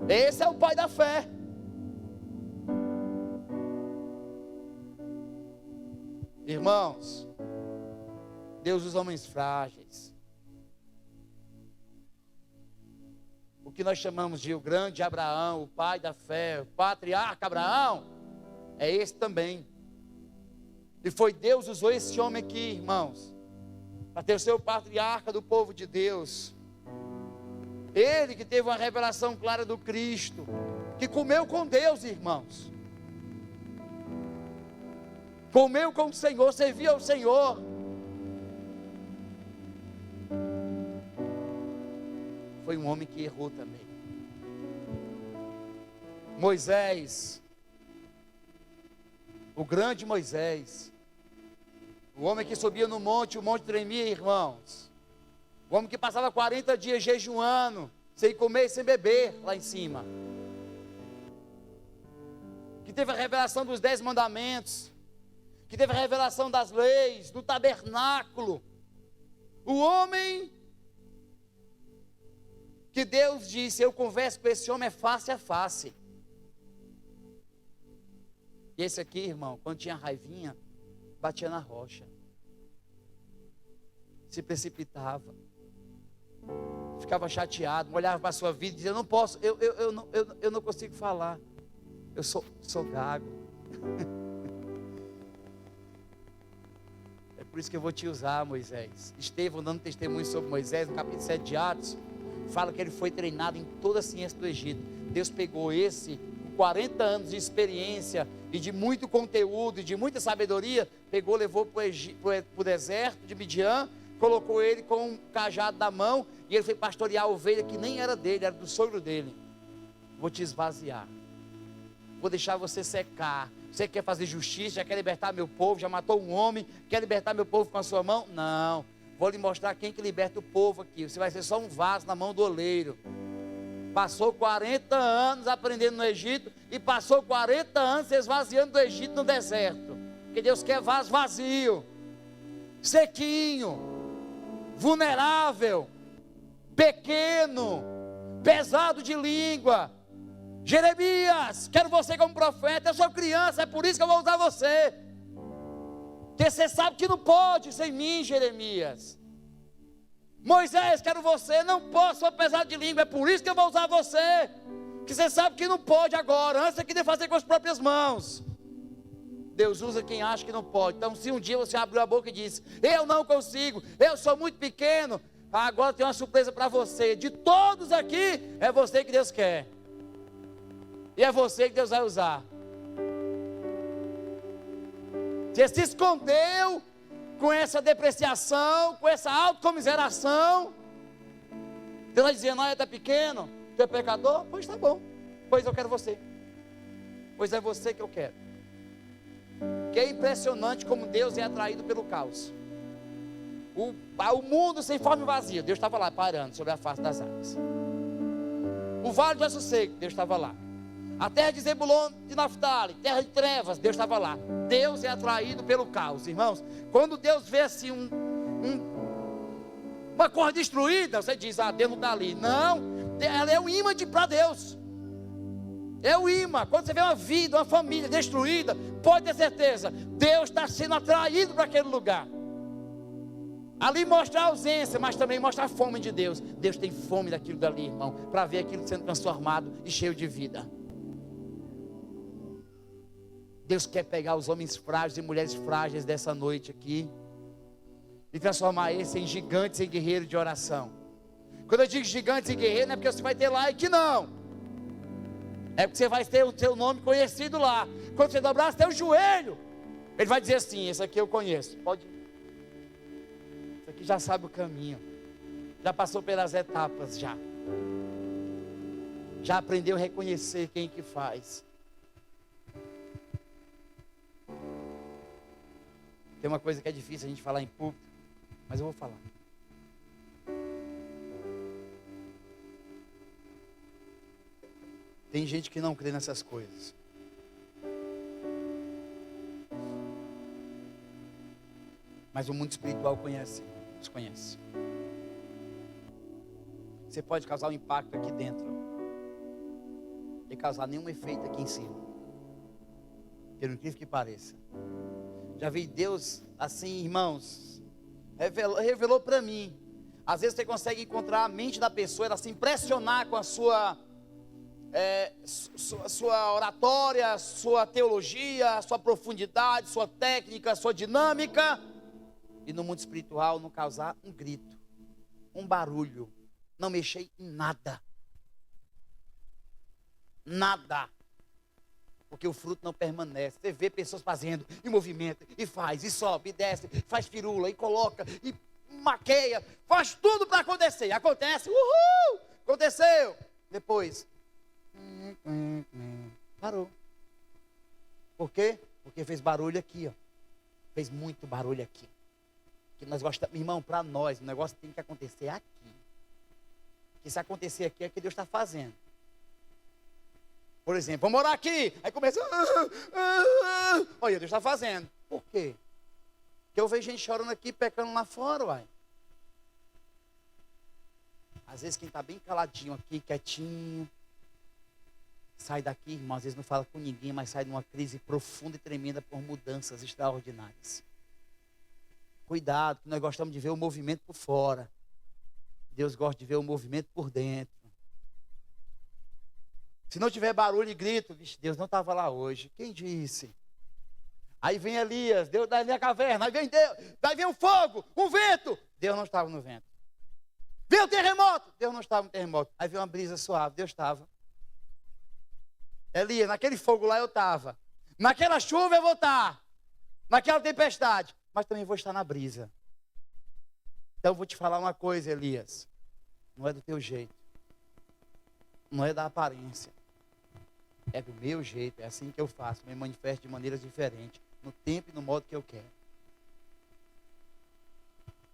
Esse é o pai da fé. Irmãos, Deus usa homens frágeis. O que nós chamamos de o grande Abraão, o pai da fé, o patriarca Abraão, é esse também. E foi Deus que usou esse homem aqui, irmãos, para ter o seu patriarca do povo de Deus. Ele que teve uma revelação clara do Cristo, que comeu com Deus, irmãos. Comeu com o Senhor, servia ao Senhor. Foi um homem que errou também. Moisés, o grande Moisés, o homem que subia no monte, o monte tremia, irmãos. O homem que passava 40 dias jejuando, sem comer e sem beber lá em cima. Que teve a revelação dos 10 mandamentos, que teve a revelação das leis, do tabernáculo. O homem que Deus disse, eu converso com esse homem face a face. E esse aqui, irmão, quando tinha raivinha, batia na rocha, se precipitava, ficava chateado, olhava para a sua vida e dizia, eu não posso, eu não consigo falar, eu sou gago. É por isso que eu vou te usar, Moisés. Estevão dando testemunho sobre Moisés, no capítulo 7 de Atos, fala que ele foi treinado em toda a ciência do Egito. Deus pegou esse, com 40 anos de experiência, e de muito conteúdo, e de muita sabedoria, pegou, levou para o deserto de Midian, colocou ele com um cajado na mão, e ele foi pastorear a ovelha que nem era dele, era do sogro dele. Vou te esvaziar, vou deixar você secar. Você quer fazer justiça, já quer libertar meu povo, já matou um homem, quer libertar meu povo com a sua mão? Não, vou lhe mostrar quem que liberta o povo aqui. Você vai ser só um vaso na mão do oleiro. Passou 40 anos aprendendo no Egito, e passou 40 anos se esvaziando do Egito no deserto, porque Deus quer vaso vazio, sequinho, vulnerável, pequeno, pesado de língua. Jeremias, quero você como profeta, eu sou criança, é por isso que eu vou usar você, porque você sabe que não pode sem mim, Jeremias. Moisés, quero você, não posso, sou pesado de língua, é por isso que eu vou usar você, que você sabe que não pode agora, antes de fazer com as próprias mãos. Deus usa quem acha que não pode. Então, se um dia você abriu a boca e disse, eu não consigo, eu sou muito pequeno, agora tem uma surpresa para você. De todos aqui, é você que Deus quer, e é você que Deus vai usar. Você se escondeu com essa depreciação, com essa autocomiseração. Deus vai dizer, não, é pequeno, tu é pecador? Pois tá bom, pois eu quero você, pois é você que eu quero. Que é impressionante como Deus é atraído pelo caos. O mundo sem forma e vazio, Deus estava lá parando sobre a face das águas. O vale do Aço Seco, Deus estava lá. A terra de Zebulon, de Naftali, terra de trevas, Deus estava lá. Deus é atraído pelo caos, irmãos. Quando Deus vê assim uma cor destruída, você diz, Deus não está ali. Não, ela é um imã para Deus. É o imã. Quando você vê uma vida, uma família destruída, pode ter certeza, Deus está sendo atraído para aquele lugar. Ali mostra a ausência, mas também mostra a fome de Deus. Deus tem fome daquilo dali, irmão, para ver aquilo sendo transformado e cheio de vida. Deus quer pegar os homens frágeis e mulheres frágeis dessa noite aqui e transformar eles em gigantes e guerreiros de oração. Quando eu digo gigantes e guerreiros, não é porque você vai ter like, não. É porque você vai ter o seu nome conhecido lá. Quando você dobrar seu joelho, ele vai dizer assim: esse aqui eu conheço. Pode ir. Esse aqui já sabe o caminho. Já passou pelas etapas já. Já aprendeu a reconhecer quem que faz. Tem uma coisa que é difícil a gente falar em público, mas eu vou falar. Tem gente que não crê nessas coisas. Mas o mundo espiritual nos conhece. Você pode causar um impacto aqui dentro e causar nenhum efeito aqui em cima. Pelo incrível que pareça. Já vi Deus assim, irmãos, revelou para mim. Às vezes você consegue encontrar a mente da pessoa, ela se impressionar com a sua oratória, sua teologia, sua profundidade, sua técnica, sua dinâmica. E no mundo espiritual não causar um grito, um barulho, não mexer em nada. Nada. Porque o fruto não permanece. Você vê pessoas fazendo, e movimenta, e faz, e sobe, e desce, faz firula, e coloca, e maqueia, faz tudo para acontecer. Acontece, uhul, aconteceu. Depois, parou. Por quê? Porque fez barulho aqui, ó. Fez muito barulho aqui. Que nós gostamos, irmão, para nós, o negócio tem que acontecer aqui. Que se acontecer aqui é o que Deus está fazendo. Por exemplo, vamos orar aqui. Aí começa. Olha, Deus está fazendo. Por quê? Porque eu vejo gente chorando aqui, pecando lá fora, uai. Às vezes quem está bem caladinho aqui, quietinho, sai daqui, irmão, às vezes não fala com ninguém, mas sai de uma crise profunda e tremenda por mudanças extraordinárias. Cuidado, que nós gostamos de ver o movimento por fora. Deus gosta de ver o movimento por dentro. Se não tiver barulho e grito, vixe, Deus não estava lá hoje. Quem disse? Aí vem Elias, Deus da minha caverna, aí vem Deus, daí vem o fogo, um vento. Deus não estava no vento. Vem o terremoto, Deus não estava no terremoto. Aí vem uma brisa suave, Deus estava. Elias, naquele fogo lá eu estava. Naquela chuva eu vou estar. Naquela tempestade. Mas também vou estar na brisa. Então eu vou te falar uma coisa, Elias. Não é do teu jeito. Não é da aparência. É do meu jeito. É assim que eu faço. Me manifesto de maneiras diferentes. No tempo e no modo que eu quero.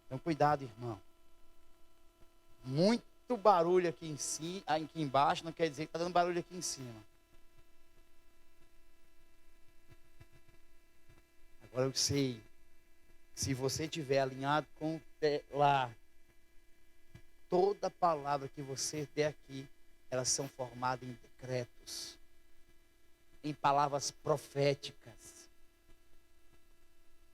Então cuidado, irmão. Muito barulho aqui em cima, aqui embaixo, não quer dizer que está dando barulho aqui em cima. Agora eu sei. Se você estiver alinhado com lá, toda palavra que você der aqui, elas são formadas em decretos, em palavras proféticas.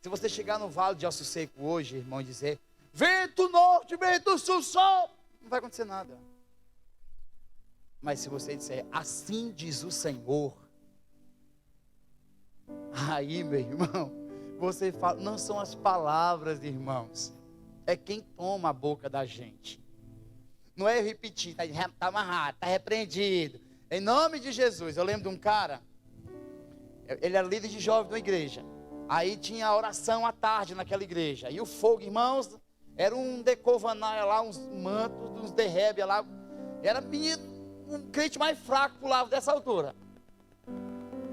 Se você chegar no Vale de Ossos Seco hoje, irmão, e dizer, vento norte, vento sul, sol, não vai acontecer nada. Mas se você disser, assim diz o Senhor, aí, meu irmão, você fala, não são as palavras, irmãos, é quem toma a boca da gente. Não é eu repetir, está amarrado, está repreendido. Em nome de Jesus. Eu lembro de um cara, ele era líder de jovens de uma igreja. Aí tinha a oração à tarde naquela igreja. E o fogo, irmãos, era um decovanai lá, uns mantos, uns derrébia lá. Era um crente mais fraco pulava dessa altura.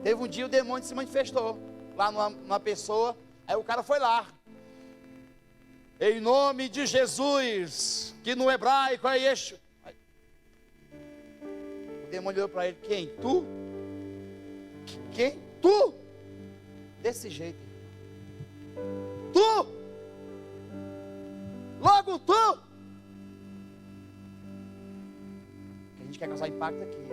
Teve um dia o demônio se manifestou lá numa pessoa. Aí o cara foi lá. Em nome de Jesus, que no hebraico é Yeshua. O demônio olhou para ele, quem? Tu? Quem? Tu? Desse jeito. Tu? Logo tu? A gente quer causar impacto aqui.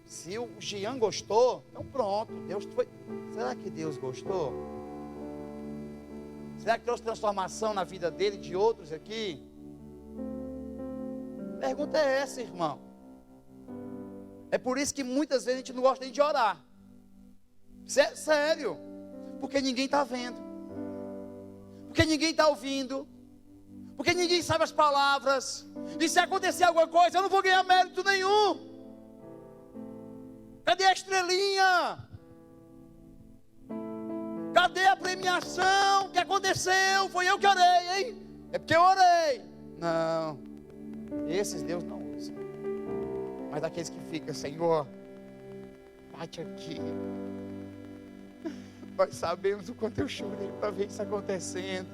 Se o Jean gostou, então pronto, Deus foi. Será que Deus gostou? Será que trouxe transformação na vida dele e de outros aqui? A pergunta é essa, irmão. É por isso que muitas vezes a gente não gosta nem de orar. Sério. Porque ninguém está vendo. Porque ninguém está ouvindo. Porque ninguém sabe as palavras. E se acontecer alguma coisa, eu não vou ganhar mérito nenhum. Cadê a estrelinha? Cadê a premiação? O que aconteceu? Foi eu que orei, hein? É porque eu orei. Não, esses Deus não usa. Mas daqueles que ficam, Senhor, bate aqui. Nós sabemos o quanto eu chorei para ver isso acontecendo.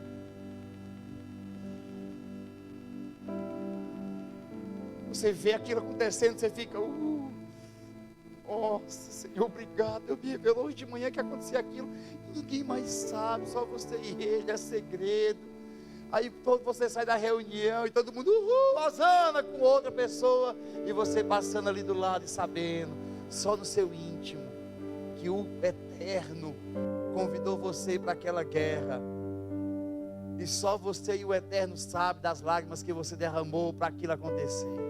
Você vê aquilo acontecendo, você fica, nossa, Senhor, obrigado. Eu me revelou hoje de manhã que acontecia aquilo. Ninguém mais sabe, só você e ele, é segredo. Aí você sai da reunião e todo mundo, Osana, com outra pessoa. E você passando ali do lado e sabendo, só no seu íntimo, que o Eterno convidou você para aquela guerra. E só você e o Eterno sabem das lágrimas que você derramou para aquilo acontecer.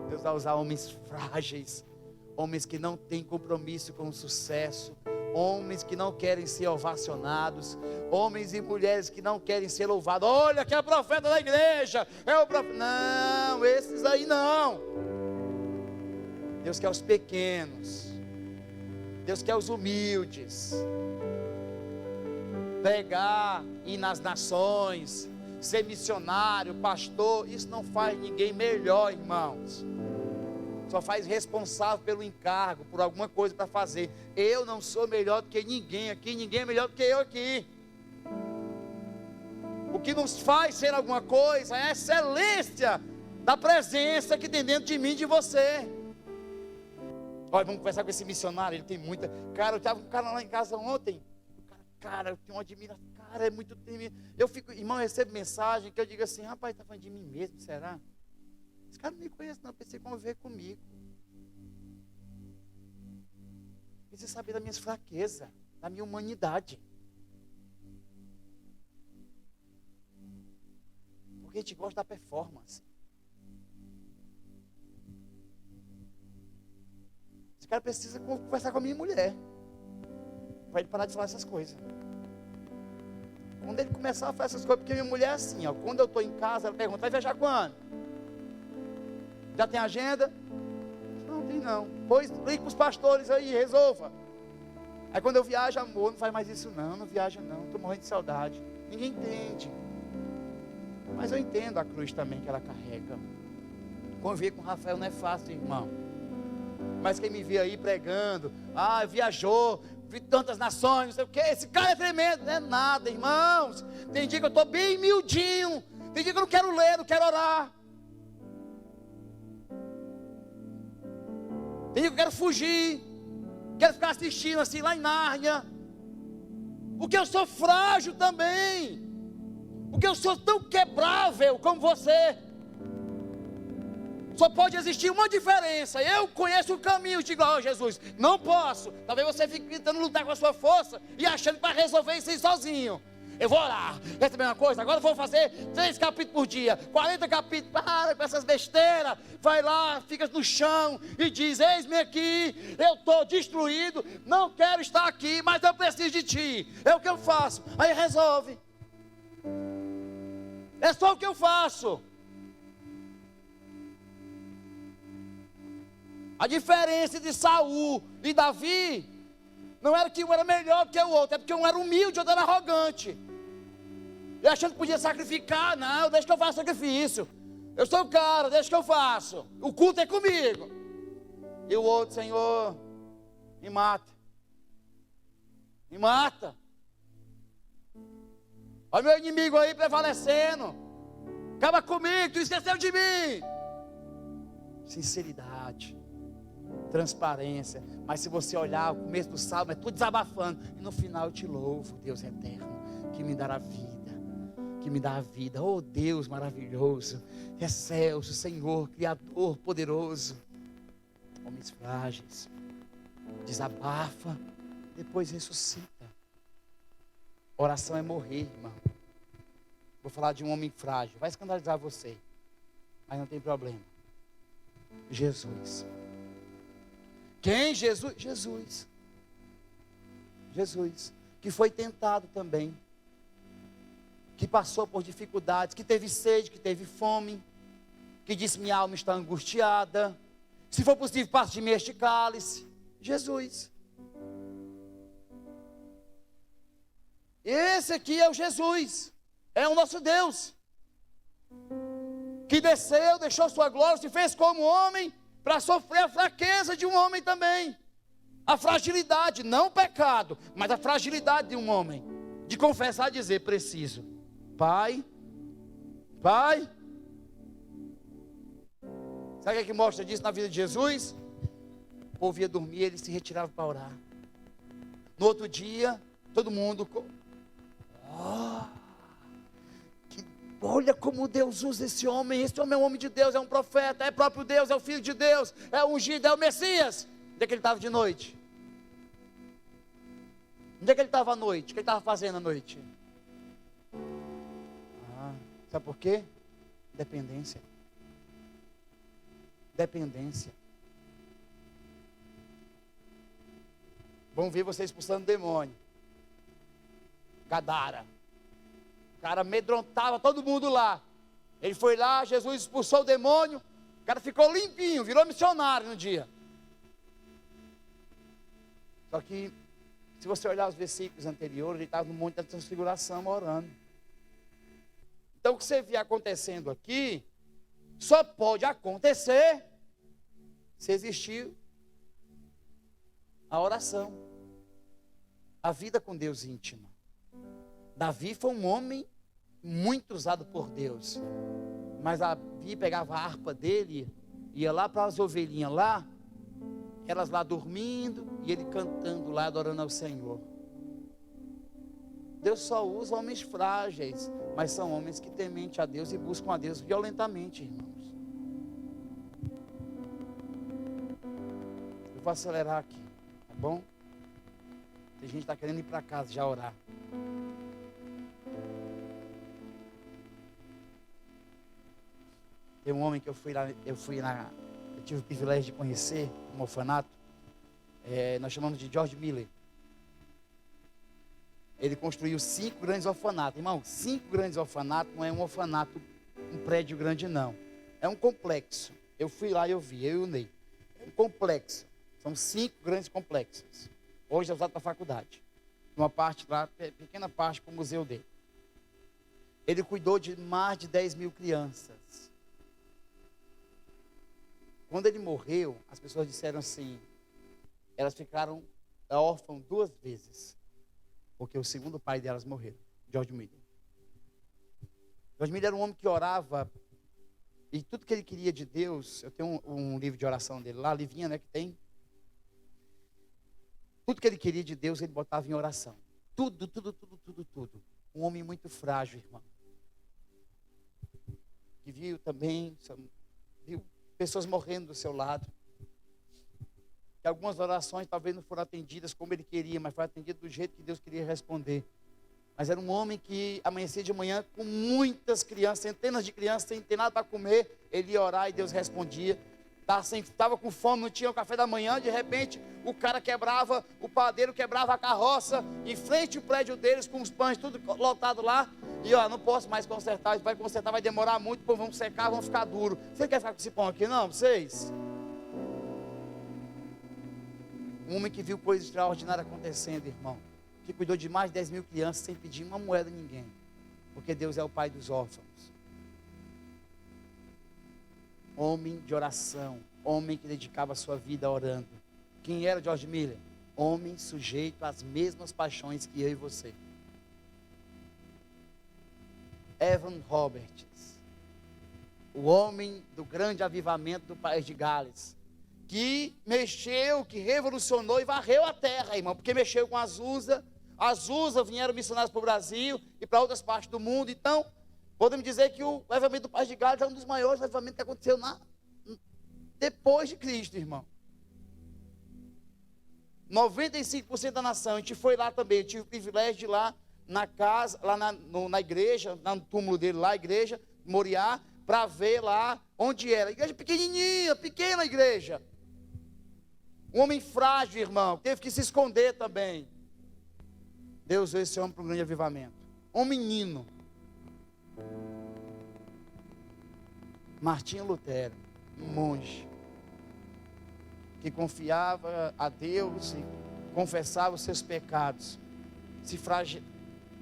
Deus vai usar homens frágeis, homens que não têm compromisso com o sucesso, homens que não querem ser ovacionados, homens e mulheres que não querem ser louvados. Olha que é o profeta da igreja, é o profeta. Não, esses aí não. Deus quer os pequenos, Deus quer os humildes. Pregar, ir nas nações, ser missionário, pastor, isso não faz ninguém melhor, irmãos. Só faz responsável pelo encargo, por alguma coisa para fazer. Eu não sou melhor do que ninguém aqui, ninguém é melhor do que eu aqui. O que nos faz ser alguma coisa é a excelência da presença que tem dentro de mim e de você. Olha, vamos conversar com esse missionário, ele tem muita... Cara, eu estava com um cara lá em casa ontem. Cara, eu tenho uma admiração, cara, é muito tremendo. Eu fico, irmão, eu recebo mensagem que eu digo assim, rapaz, está falando de mim mesmo, será? Esse cara não me conhece não, pensei que conviver comigo. Precisa saber das minhas fraquezas, da minha humanidade. Porque a gente gosta da performance. Esse cara precisa conversar com a minha mulher. Para ele parar de falar essas coisas. Quando ele começar a falar essas coisas, porque minha mulher é assim, ó, quando eu estou em casa, ela pergunta, vai viajar quando? Já tem agenda? Não tem não. Pois ligue para os pastores aí, resolva. Aí quando eu viajo, amor, não faz mais isso não, não viaja não, estou morrendo de saudade. Ninguém entende. Mas eu entendo a cruz também que ela carrega. Conviver com o Rafael não é fácil, irmão. Mas quem me vê aí pregando, viajou, vi tantas nações, não sei o que, esse cara é tremendo. Não é nada, irmãos. Tem dia que eu estou bem miudinho, tem dia que eu não quero ler, não quero orar, tem dia que eu quero fugir, quero ficar assistindo assim lá em Nárnia, porque eu sou frágil também, porque eu sou tão quebrável como você. Só pode existir uma diferença. Eu conheço o caminho, digo, Jesus, não posso. Talvez você fique tentando lutar com a sua força e achando que vai resolver isso aí sozinho. Eu vou orar, quer saber uma coisa? Agora eu vou fazer 3 capítulos por dia, 40 capítulos, para com essas besteiras. Vai lá, fica no chão e diz, eis-me aqui, eu estou destruído, não quero estar aqui, mas eu preciso de ti. É o que eu faço, aí resolve. É só o que eu faço. A diferença de Saul e Davi não era que um era melhor que o outro, é porque um era humilde e outro era arrogante. E achando que podia sacrificar, não, deixa que eu faça sacrifício. Eu sou o cara, deixa que eu faço. O culto é comigo. E o outro, Senhor, me mata. Me mata. Olha meu inimigo aí prevalecendo. Acaba comigo, tu esqueceu de mim. Sinceridade, transparência. Mas se você olhar o começo do salmo, é tudo desabafando. E no final eu te louvo, Deus eterno, que me dará vida. Que me dá a vida. Oh Deus maravilhoso, excelso, Senhor, Criador poderoso. Homens frágeis. Desabafa, depois ressuscita. Oração é morrer, irmão. Vou falar de um homem frágil, vai escandalizar você, mas não tem problema. Jesus. Quem? Jesus. Jesus, que foi tentado também. que passou por dificuldades, que teve sede, que teve fome, que disse: minha alma está angustiada, se for possível, passe de mim este cálice. Jesus. Esse aqui é o Jesus, é o nosso Deus, que desceu, deixou sua glória, se fez como homem, para sofrer a fraqueza de um homem também, a fragilidade, não o pecado, mas a fragilidade de um homem, de confessar e dizer: preciso, Pai, sabe o que mostra disso na vida de Jesus? O povo ia dormir, ele se retirava para orar. No outro dia, todo mundo, olha como Deus usa esse homem é um homem de Deus, é um profeta, é próprio Deus, é o Filho de Deus, é o ungido, é o Messias. Onde é que ele estava de noite? Onde é que ele estava à noite? O que ele estava fazendo à noite? Sabe por quê? Dependência. Vamos ver você expulsando demônio. Gadara. O cara amedrontava todo mundo lá. Ele foi lá, Jesus expulsou o demônio. O cara ficou limpinho, virou missionário no dia. Só que, se você olhar os versículos anteriores, ele estava no monte da transfiguração orando. Então, o que você vê acontecendo aqui, só pode acontecer se existir a oração, a vida com Deus íntima. Davi foi um homem muito usado por Deus, mas Davi pegava a harpa dele, ia lá para as ovelhinhas lá, elas lá dormindo, e ele cantando lá, adorando ao Senhor. Deus só usa homens frágeis, mas são homens que temente a Deus e buscam a Deus violentamente, irmãos. Eu vou acelerar aqui, tá bom? Tem gente que está querendo ir para casa já orar. Tem um homem que eu tive o privilégio de conhecer, um orfanato, nós chamamos de George Miller. Ele construiu 5 grandes orfanatos. Irmão, 5 grandes orfanatos não é um orfanato, um prédio grande não. É um complexo. Eu fui lá e eu vi, eu e o Ney. É um complexo. São 5 grandes complexos. Hoje é usado para a faculdade. Uma parte lá, pequena parte para o museu dele. Ele cuidou de mais de 10 mil crianças. Quando ele morreu, as pessoas disseram assim, elas ficaram órfãs 2 vezes. Porque o segundo pai delas morreu, George Miller. George Miller era um homem que orava, e tudo que ele queria de Deus, eu tenho um livro de oração dele lá, Livinha, né, que tem. Tudo que ele queria de Deus, ele botava em oração. Tudo. Um homem muito frágil, irmão. Que viu pessoas morrendo do seu lado. Que algumas orações talvez não foram atendidas como ele queria, mas foram atendidas do jeito que Deus queria responder. Mas era um homem que amanhecia de manhã com muitas crianças, centenas de crianças, sem ter nada para comer. Ele ia orar e Deus respondia. Estava com fome, não tinha o café da manhã. De repente, o padeiro quebrava a carroça em frente ao prédio deles, com os pães tudo lotado lá. E não posso mais consertar, vai consertar, vai demorar muito, pô, vamos secar, vamos ficar duro. Você quer ficar com esse pão aqui, não? Vocês? Um homem que viu coisas extraordinárias acontecendo, irmão. Que cuidou de mais de 10 mil crianças sem pedir uma moeda a ninguém. Porque Deus é o pai dos órfãos. Homem de oração. Homem que dedicava a sua vida orando. Quem era George Miller? Homem sujeito às mesmas paixões que eu e você. Evan Roberts. O homem do grande avivamento do país de Gales. Que mexeu, que revolucionou e varreu a terra, irmão, porque mexeu com Azusa. Azusa vieram missionários para o Brasil e para outras partes do mundo. Então, podemos dizer que o avivamento do País de Gales é um dos maiores avivamentos que aconteceu depois de Cristo, irmão. 95% da nação, a gente foi lá também, eu tive o privilégio de ir lá na casa, lá na igreja, no túmulo dele lá, a igreja, Moriá, para ver lá onde era. Igreja pequenininha, pequena igreja. Um homem frágil, irmão, teve que se esconder também. Deus usou esse homem para um grande avivamento. Um menino, Martinho Lutero, um monge, que confiava a Deus e confessava os seus pecados, se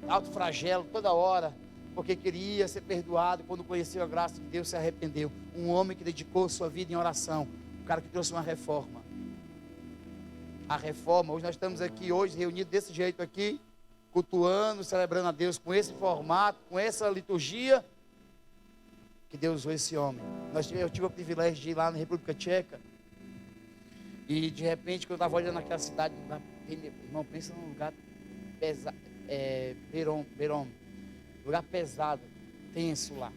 autoflagelo toda hora, porque queria ser perdoado. Quando conheceu a graça de Deus, se arrependeu. Um homem que dedicou sua vida em oração, um cara que trouxe uma reforma. A reforma, hoje nós estamos aqui hoje reunidos desse jeito aqui, cultuando, celebrando a Deus com esse formato, com essa liturgia, que Deus usou esse homem. Eu tive o privilégio de ir lá na República Tcheca, e de repente, quando eu estava olhando naquela cidade, irmão, pensa num lugar pesado, Berom, lugar pesado, tenso lá.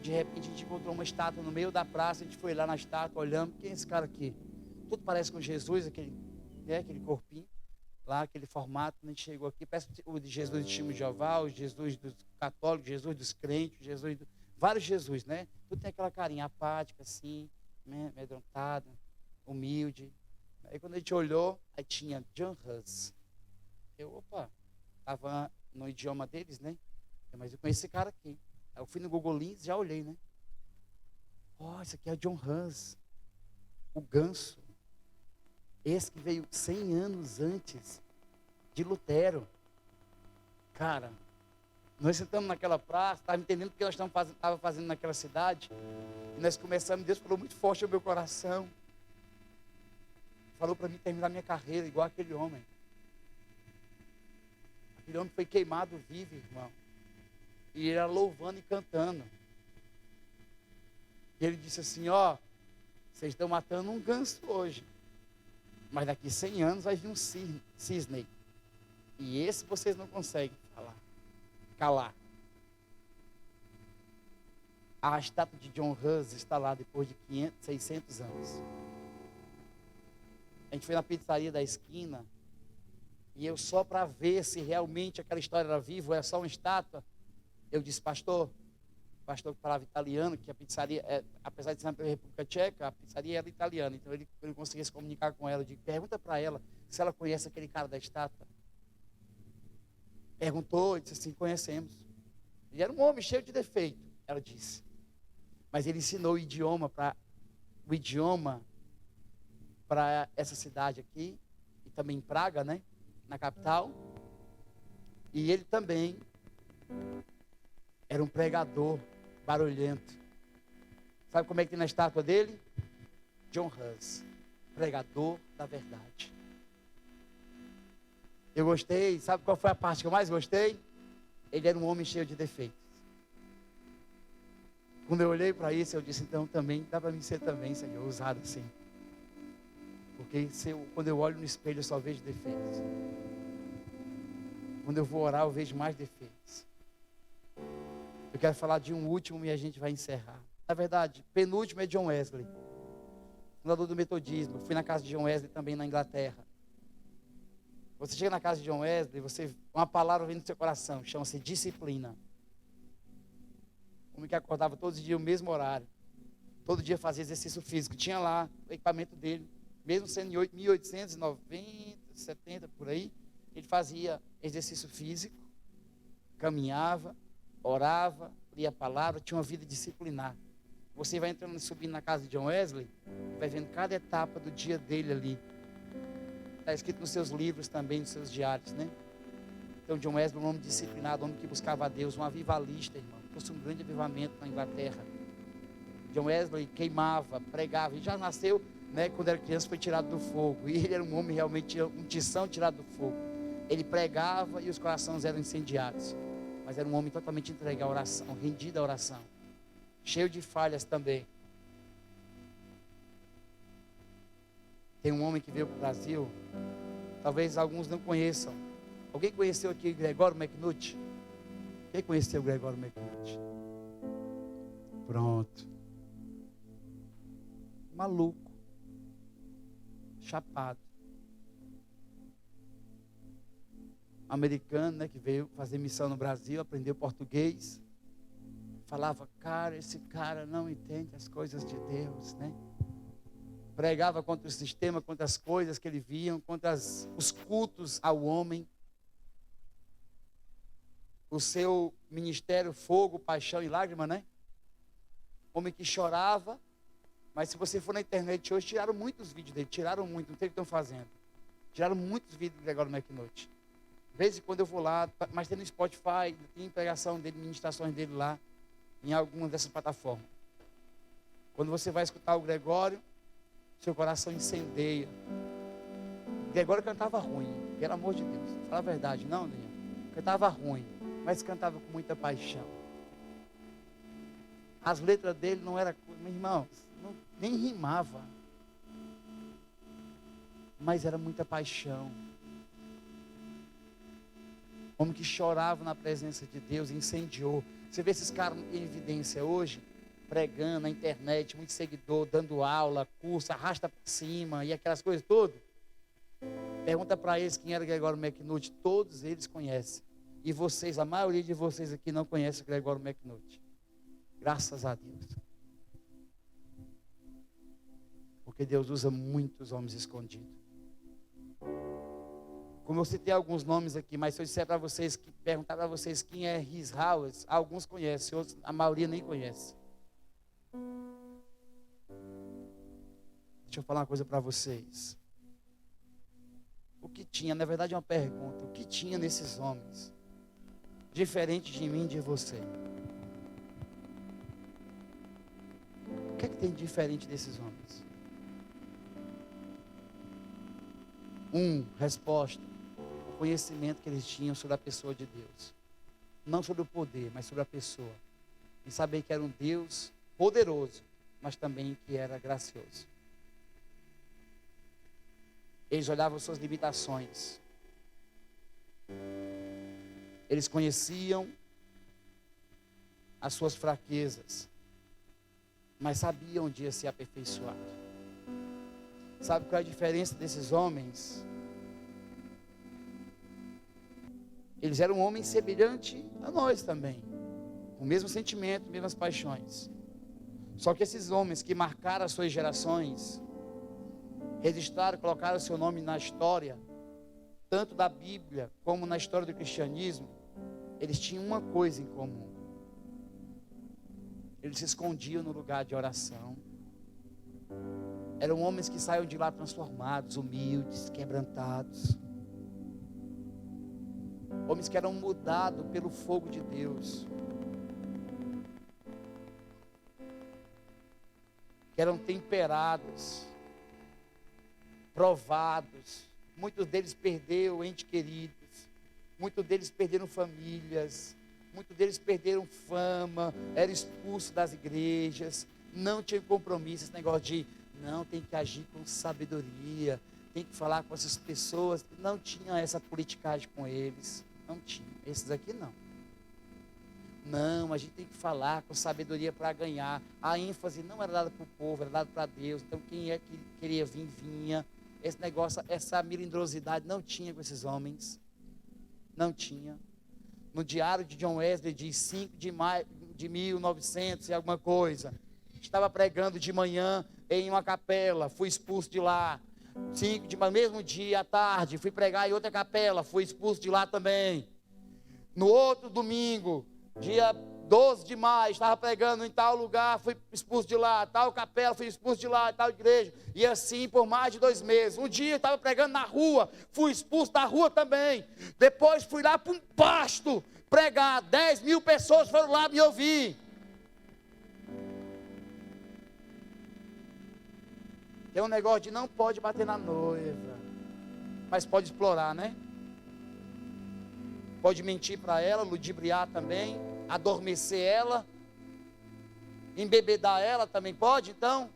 De repente a gente encontrou uma estátua no meio da praça, a gente foi lá na estátua, olhando, quem é esse cara aqui? Tudo parece com Jesus, aquele corpinho, lá, aquele formato. A gente chegou aqui, parece o de Jesus de Timo de Jeová, o Jesus dos católicos, Jesus dos crentes, vários Jesus, né? Tudo tem aquela carinha apática, assim, né? Amedrontado, humilde. Aí quando a gente olhou, aí tinha John Hus. Estava no idioma deles, né? Mas eu conheci esse cara aqui. Aí eu fui no Google Lens, já olhei, né? Esse aqui é o John Hus, o ganso. Esse que veio 100 anos antes de Lutero. Cara, nós sentamos naquela praça, estava entendendo o que nós estávamos fazendo naquela cidade. E nós começamos, Deus falou muito forte no meu coração. Falou para mim terminar minha carreira igual aquele homem. Aquele homem foi queimado vivo, irmão. E ele era louvando e cantando. E ele disse assim, vocês estão matando um ganso hoje. Mas daqui 100 anos vai vir um cisne. E esse vocês não conseguem calar. A estátua de John Hus está lá depois de 600 anos. A gente foi na pizzaria da esquina. E eu só para ver se realmente aquela história era viva ou era só uma estátua. Eu disse, pastor que falava italiano, que a pizzaria, apesar de ser na República Tcheca, a pizzaria era italiana, então ele conseguia se comunicar com ela. Eu digo, pergunta para ela se ela conhece aquele cara da estátua. Perguntou, disse assim, conhecemos. Ele era um homem cheio de defeito, ela disse. Mas ele ensinou o idioma para essa cidade aqui, e também em Praga, né, na capital. E ele também era um pregador barulhento. Sabe como é que tem na estátua dele? John Hus, pregador da verdade. Eu gostei, sabe qual foi a parte que eu mais gostei? Ele era um homem cheio de defeitos. Quando eu olhei para isso, eu disse, então também, dá para mim ser também, Senhor, usado assim. Porque quando eu olho no espelho, eu só vejo defeitos. Quando eu vou orar, eu vejo mais defeitos. Eu quero falar de um último e a gente vai encerrar. Na verdade, penúltimo é John Wesley, fundador do metodismo. Eu fui na casa de John Wesley também na Inglaterra. Você chega na casa de John Wesley, uma palavra vem no seu coração, chama-se disciplina. O homem que acordava todos os dias no mesmo horário. Todo dia fazia exercício físico. Tinha lá o equipamento dele. Mesmo sendo em 1890, 70, por aí, ele fazia exercício físico, caminhava, orava, lia a palavra, tinha uma vida disciplinar. Você vai entrando e subindo na casa de John Wesley, vai vendo cada etapa do dia dele ali. Está escrito nos seus livros também, nos seus diários, né? Então John Wesley, um homem disciplinado, um homem que buscava a Deus, um avivalista, irmão. Trouxe um grande avivamento na Inglaterra. John Wesley queimava, pregava, e já nasceu, né, quando era criança, foi tirado do fogo. E ele era um homem realmente, um tição tirado do fogo. Ele pregava e os corações eram incendiados. Mas era um homem totalmente entregue à oração, rendido à oração. Cheio de falhas também. Tem um homem que veio para o Brasil, talvez alguns não conheçam. Alguém conheceu aqui Gregório McNutt? Quem conheceu Gregório McNutt? Pronto. Maluco. Chapado. Americano, né, que veio fazer missão no Brasil, aprendeu português. Falava, cara, esse cara não entende as coisas de Deus, né? Pregava contra o sistema, contra as coisas que ele via, contra os cultos ao homem. O seu ministério, fogo, paixão e lágrima, né? Homem que chorava. Mas se você for na internet hoje, tiraram muitos vídeos dele. Tiraram muito, não sei o que estão fazendo. Tiraram muitos vídeos do Gregório McNulty. De vez em quando eu vou lá, mas tem no Spotify, tem pregação dele, ministrações dele lá, em alguma dessas plataformas. Quando você vai escutar o Gregório, seu coração incendeia. O Gregório cantava ruim, pelo amor de Deus. Fala a verdade, não, Daniel? Cantava ruim, mas cantava com muita paixão. As letras dele não eram, meus irmãos, nem rimava. Mas era muita paixão. Homem que chorava na presença de Deus, incendiou. Você vê esses caras em evidência hoje, pregando na internet, muito seguidor, dando aula, curso, arrasta para cima e aquelas coisas todas. Pergunta para eles quem era Gregório McNulty, todos eles conhecem. E vocês, a maioria de vocês aqui não conhece Gregório McNulty. Graças a Deus. Porque Deus usa muitos homens escondidos. Como eu citei alguns nomes aqui, mas se eu disser para vocês, perguntar para vocês quem é Rhys Howells, alguns conhecem, outros, a maioria nem conhece. Deixa eu falar uma coisa para vocês. O que tinha, na verdade é uma pergunta, o que tinha nesses homens, diferente de mim e de você? O que é que tem de diferente desses homens? Resposta, o conhecimento que eles tinham sobre a pessoa de Deus. Não sobre o poder, mas sobre a pessoa. E saber que era um Deus poderoso, mas também que era gracioso. Eles olhavam suas limitações. Eles conheciam as suas fraquezas, mas sabiam um dia ser aperfeiçoado. Sabe qual é a diferença desses homens? Eles eram homens semelhantes a nós também, com o mesmo sentimento, mesmas paixões. Só que esses homens que marcaram as suas gerações, registraram, colocaram o seu nome na história, tanto da Bíblia como na história do cristianismo, eles tinham uma coisa em comum. Eles se escondiam no lugar de oração. Eram homens que saíam de lá transformados, humildes, quebrantados. Homens que eram mudados pelo fogo de Deus. Que eram temperados, provados. Muitos deles perderam entes queridos. Muitos deles perderam famílias. Muitos deles perderam fama. Eram expulsos das igrejas. Não tinham compromisso. Esse negócio de, não, tem que agir com sabedoria. Tem que falar com essas pessoas. Não tinha essa politicagem com eles. Não tinha. Esses aqui não. Não, a gente tem que falar com sabedoria para ganhar. A ênfase não era dada para o povo, era dada para Deus. Então quem é que queria vir, vinha. Esse negócio, essa melindrosidade não tinha com esses homens. Não tinha. No diário de John Wesley diz 5 de maio de 1900 e alguma coisa. Estava pregando de manhã em uma capela, fui expulso de lá. 5 de maio, mesmo dia à tarde, fui pregar em outra capela, fui expulso de lá também. No outro domingo, dia 12 de maio, estava pregando em tal lugar, fui expulso de lá, tal capela, fui expulso de lá, tal igreja, e assim por mais de 2 meses. Um dia estava pregando na rua, fui expulso da rua também. Depois fui lá para um pasto pregar, 10.000 pessoas foram lá me ouvir. Tem um negócio de não pode bater na noiva, mas pode explorar, né? Pode mentir para ela, ludibriar também, adormecer ela, embebedar ela também pode, então?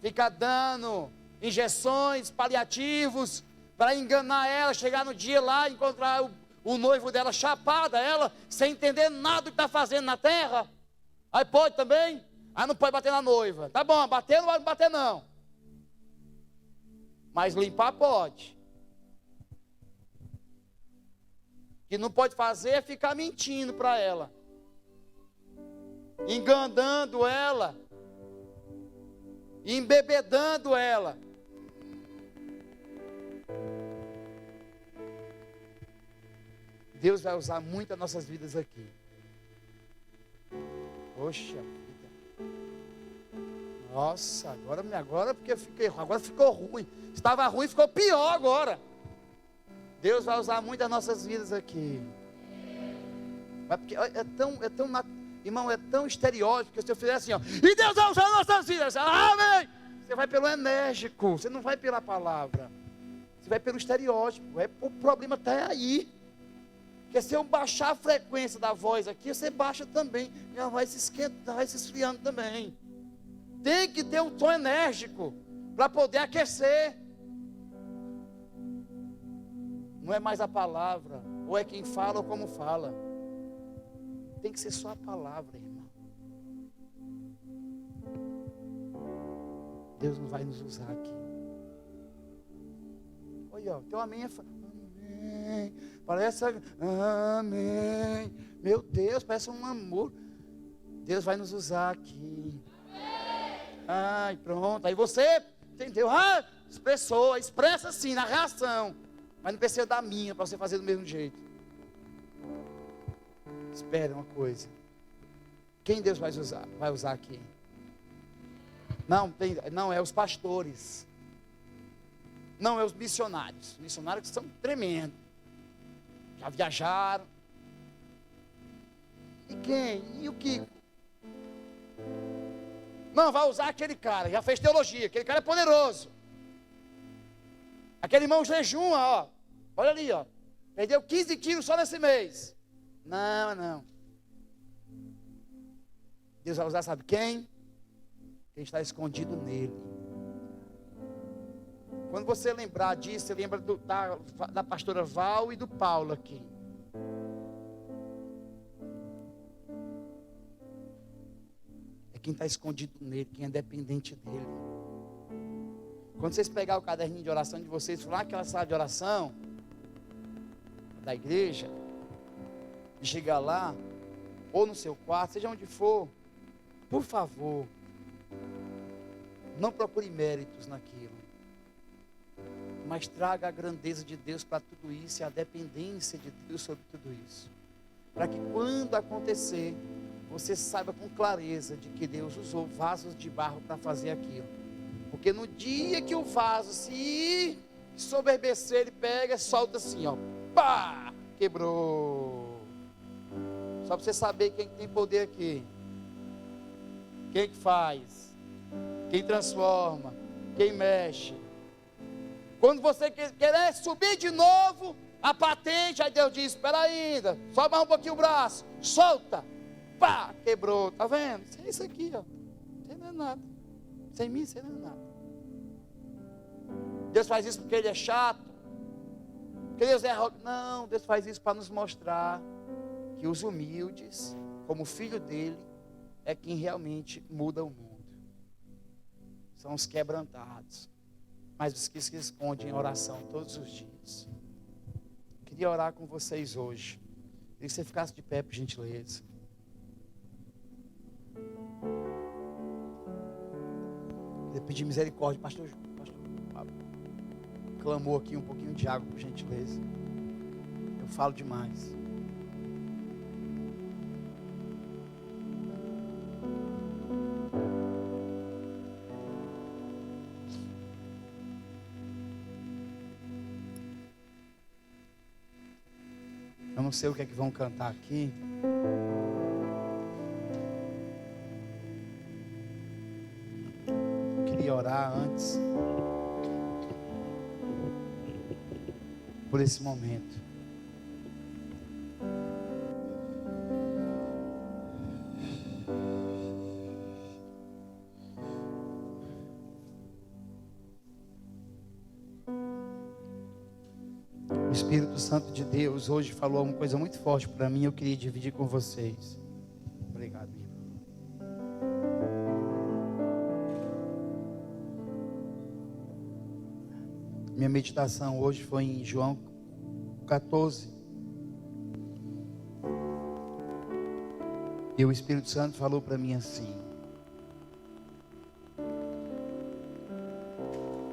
Ficar dando injeções, paliativos, para enganar ela, chegar no dia lá, encontrar o noivo dela chapada, ela, sem entender nada do que está fazendo na terra. Aí pode também? Aí não pode bater na noiva. Tá bom, bater não vai bater não. Mas limpar pode. O que não pode fazer é ficar mentindo para ela, enganando ela, embebedando ela. Deus vai usar muito as nossas vidas aqui. Poxa vida. Nossa, agora porque agora ficou ruim. Estava ruim, ficou pior agora. Deus vai usar muito as nossas vidas aqui. Mas porque irmão, é tão estereótipo que se eu fizer assim, ó, e Deus vai usar as nossas vidas, amém. Você vai pelo enérgico, você não vai pela palavra. Você vai pelo estereótipo. O problema está aí. Porque se eu baixar a frequência da voz aqui, você baixa também. Minha voz se esquenta, vai se esfriando também. Tem que ter um tom enérgico para poder aquecer. Não é mais a palavra, ou é quem fala ou como fala. Tem que ser só a palavra, irmão. Deus não vai nos usar aqui. Olha, ó, teu amém é amém. Parece amém. Meu Deus, parece um amor. Deus vai nos usar aqui. Ai, pronto. Aí você entendeu? Expressa assim na reação. Mas não precisa da minha para você fazer do mesmo jeito. Espera uma coisa. Quem Deus vai usar aqui? Não é os pastores. Não é os missionários. Missionários que são tremendos. Já viajaram. E quem? E o Kiko? Não, vai usar aquele cara. Já fez teologia. Aquele cara é poderoso. Aquele irmão jejum, ó. Olha ali, ó. Perdeu 15 quilos só nesse mês. Não. Deus vai usar, sabe quem? Quem está escondido nele. Quando você lembrar disso, você lembra da pastora Val e do Paulo aqui. É quem está escondido nele, quem é dependente dele. Quando vocês pegarem o caderninho de oração de vocês, for lá naquela sala de oração da igreja, e chegar lá, ou no seu quarto, seja onde for, por favor, não procure méritos naquilo, mas traga a grandeza de Deus para tudo isso e a dependência de Deus sobre tudo isso, para que quando acontecer, você saiba com clareza de que Deus usou vasos de barro para fazer aquilo. Porque no dia que o vaso se soberbecer, ele pega e solta assim, ó, pá, quebrou. Só para você saber quem tem poder aqui. Quem que faz? Quem transforma? Quem mexe? Quando você querer subir de novo a patente, aí Deus diz, espera ainda, sobe mais um pouquinho o braço, solta, pá, quebrou, tá vendo? Isso é isso aqui, ó, isso não é nada, sem mim isso não é nada. Deus faz isso porque Ele é chato, porque Deus é não, Deus faz isso para nos mostrar que os humildes, como filho dele, é quem realmente muda o mundo, são os quebrantados, mas os que se escondem em oração todos os dias. Queria orar com vocês hoje. Queria que você ficasse de pé, por gentileza. Queria pedir misericórdia. Pastor clamou aqui um pouquinho de água, por gentileza. Eu falo demais. Eu não sei o que é que vão cantar aqui. Eu queria orar antes por esse momento. O Espírito Santo de Deus hoje falou uma coisa muito forte para mim. Eu queria dividir com vocês. Obrigado, meu irmão. Minha meditação hoje foi em João 14. E o Espírito Santo falou para mim assim: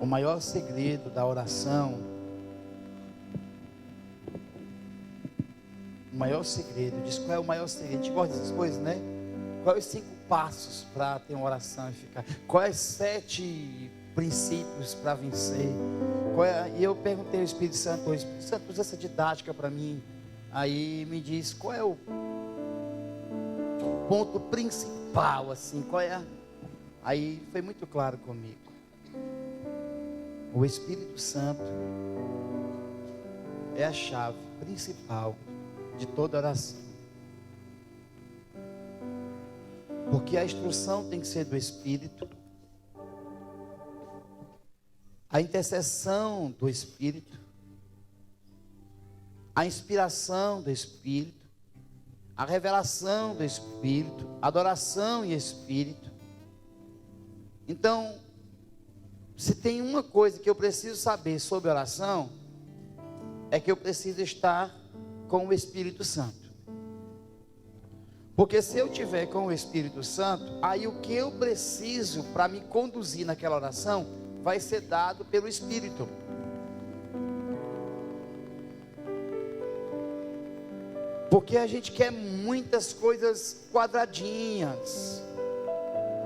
o maior segredo da oração o maior segredo. Diz qual é o maior segredo. A gente gosta dessas coisas, né? Quais os 5 passos para ter uma oração eficaz? Quais 7 princípios para vencer? E eu perguntei ao Espírito Santo, usa essa didática para mim. Aí me diz, qual é o ponto principal, assim, qual é? Aí foi muito claro comigo. O Espírito Santo é a chave principal de toda oração. Porque a instrução tem que ser do Espírito, a intercessão do Espírito, a inspiração do Espírito, a revelação do Espírito, adoração em Espírito. Então, se tem uma coisa que eu preciso saber sobre oração, é que eu preciso estar com o Espírito Santo. Porque se eu tiver com o Espírito Santo, aí o que eu preciso para me conduzir naquela oração vai ser dado pelo Espírito. Porque a gente quer muitas coisas quadradinhas.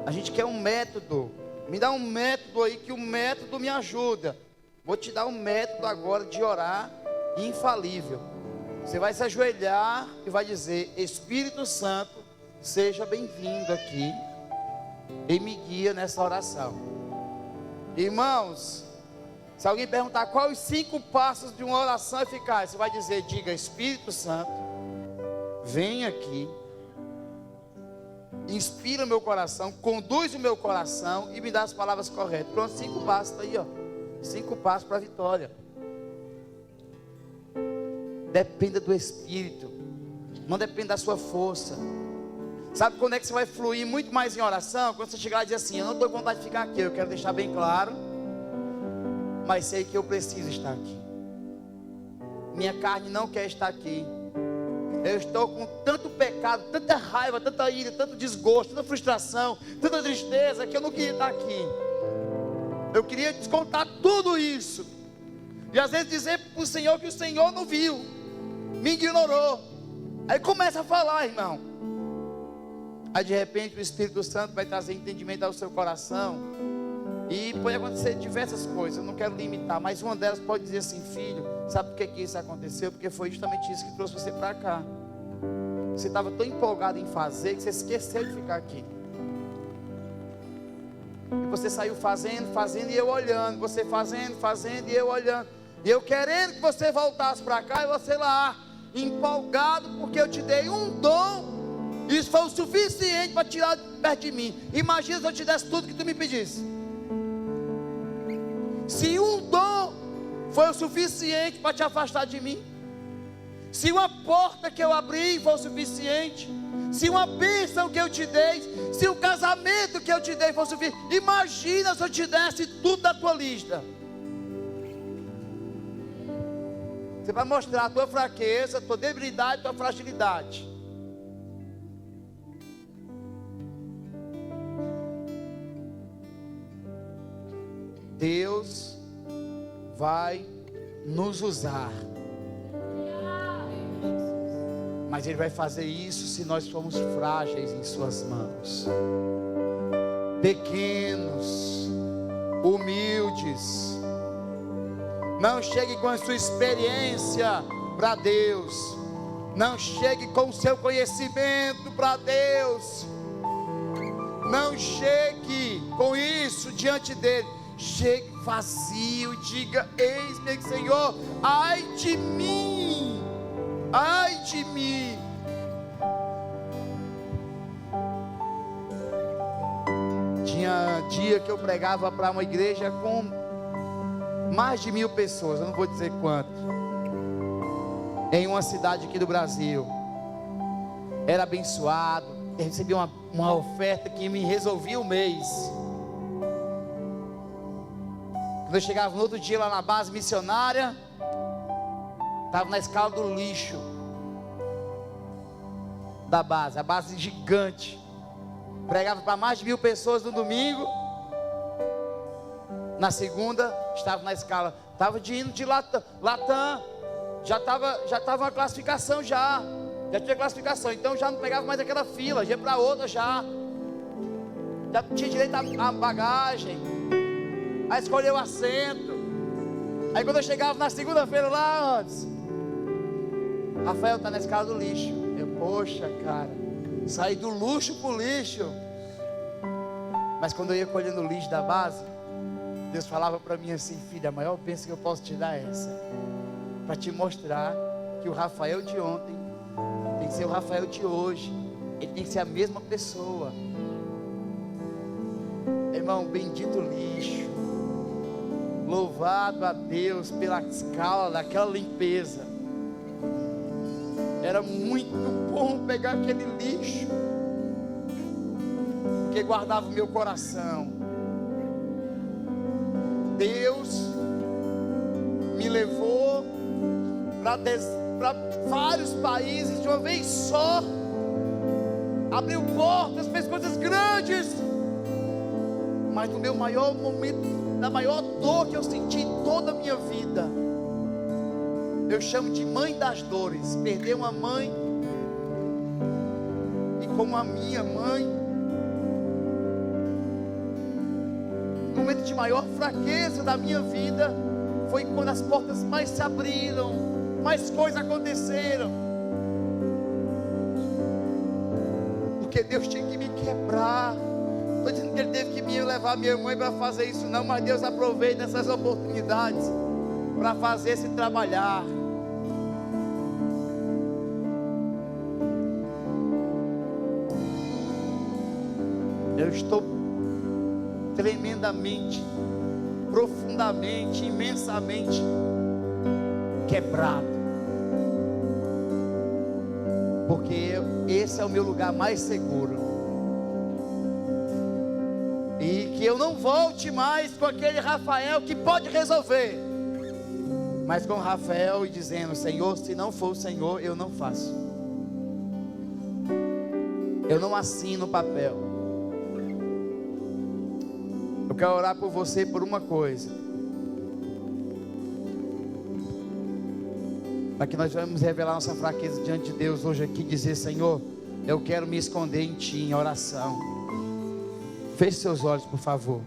A gente quer um método. Me dá um método aí que o método me ajuda. Vou te dar um método agora de orar infalível. Você vai se ajoelhar e vai dizer: Espírito Santo, seja bem-vindo aqui e me guia nessa oração. Irmãos, se alguém perguntar quais os 5 passos de uma oração eficaz, você vai dizer: diga, Espírito Santo, vem aqui, inspira o meu coração, conduz o meu coração e me dá as palavras corretas. Pronto, 5 passos aí, ó. 5 passos para a vitória. Dependa do Espírito, não depende da sua força. Sabe quando é que você vai fluir muito mais em oração? Quando você chegar lá e dizer assim: eu não estou com vontade de ficar aqui, eu quero deixar bem claro, mas sei que eu preciso estar aqui. Minha carne não quer estar aqui. Eu estou com tanto pecado, tanta raiva, tanta ira, tanto desgosto, tanta frustração, tanta tristeza, que eu não queria estar aqui. Eu queria descontar tudo isso. E às vezes dizer para o Senhor que o Senhor não viu, me ignorou. Aí começa a falar, irmão. Aí de repente o Espírito Santo vai trazer entendimento ao seu coração. E pode acontecer diversas coisas, eu não quero limitar, mas uma delas pode dizer assim: filho, sabe por que isso aconteceu? Porque foi justamente isso que trouxe você para cá. Você estava tão empolgado em fazer que você esqueceu de ficar aqui. E você saiu fazendo e eu olhando. Você fazendo e eu olhando. E eu querendo que você voltasse para cá e você lá, empolgado, porque eu te dei um dom. Isso foi o suficiente para tirar de perto de mim. Imagina se eu te desse tudo que tu me pedisse. Se um dom foi o suficiente para te afastar de mim, se uma porta que eu abri foi o suficiente, se uma bênção que eu te dei, se o casamento que eu te dei foi o suficiente, imagina se eu te desse tudo da tua lista. Você vai mostrar a tua fraqueza, a tua debilidade, a tua fragilidade. Deus vai nos usar, mas Ele vai fazer isso se nós formos frágeis em suas mãos, pequenos, humildes. Não chegue com a sua experiência para Deus, não chegue com o seu conhecimento para Deus, não chegue com isso diante dele. Chegue vazio e diga: eis-me aqui, Senhor, ai de mim, ai de mim. Tinha dia que eu pregava para uma igreja com mais de 1000 pessoas, eu não vou dizer quanto, em uma cidade aqui do Brasil. Era abençoado, eu recebi uma oferta que me resolvia o mês. Quando eu chegava no outro dia lá na base missionária, estava na escala do lixo da base, a base gigante. Pregava para mais de 1000 pessoas no domingo. Na segunda, estava na escala, estava indo de Latam, já estava uma classificação já. Já tinha classificação, então já não pegava mais aquela fila, já ia para outra já tinha direito à bagagem, a escolher o assento. Aí quando eu chegava na segunda-feira lá antes, Rafael está na escala do lixo. Eu, poxa cara, saí do luxo pro lixo. Mas quando eu ia colhendo o lixo da base, Deus falava para mim assim: filha, a maior bênção que eu posso te dar é essa, para te mostrar que o Rafael de ontem tem que ser o Rafael de hoje, ele tem que ser a mesma pessoa. Irmão, bendito lixo, louvado a Deus pela escala daquela limpeza. Era muito bom pegar aquele lixo, porque guardava o meu coração. Deus me levou para vários países de uma vez só, abriu portas, fez coisas grandes. Mas no meu maior momento, na maior dor que eu senti em toda a minha vida, eu chamo de mãe das dores, perder uma mãe, e como a minha mãe, no momento de maior fraqueza da minha vida, foi quando as portas mais se abriram, mais coisas aconteceram, porque Deus tinha que me quebrar. Não estou dizendo que Ele teve que me levar minha mãe para fazer isso não, mas Deus aproveita essas oportunidades para fazer esse trabalhar. Eu estou tremendamente, profundamente, imensamente quebrado, porque esse é o meu lugar mais seguro. E que eu não volte mais com aquele Rafael que pode resolver, mas com Rafael e dizendo: Senhor, se não for o Senhor, eu não faço, eu não assino o papel. Eu quero orar por você por uma coisa, para que nós vamos revelar nossa fraqueza diante de Deus hoje aqui, dizer: Senhor, eu quero me esconder em Ti em oração. Feche seus olhos, por favor.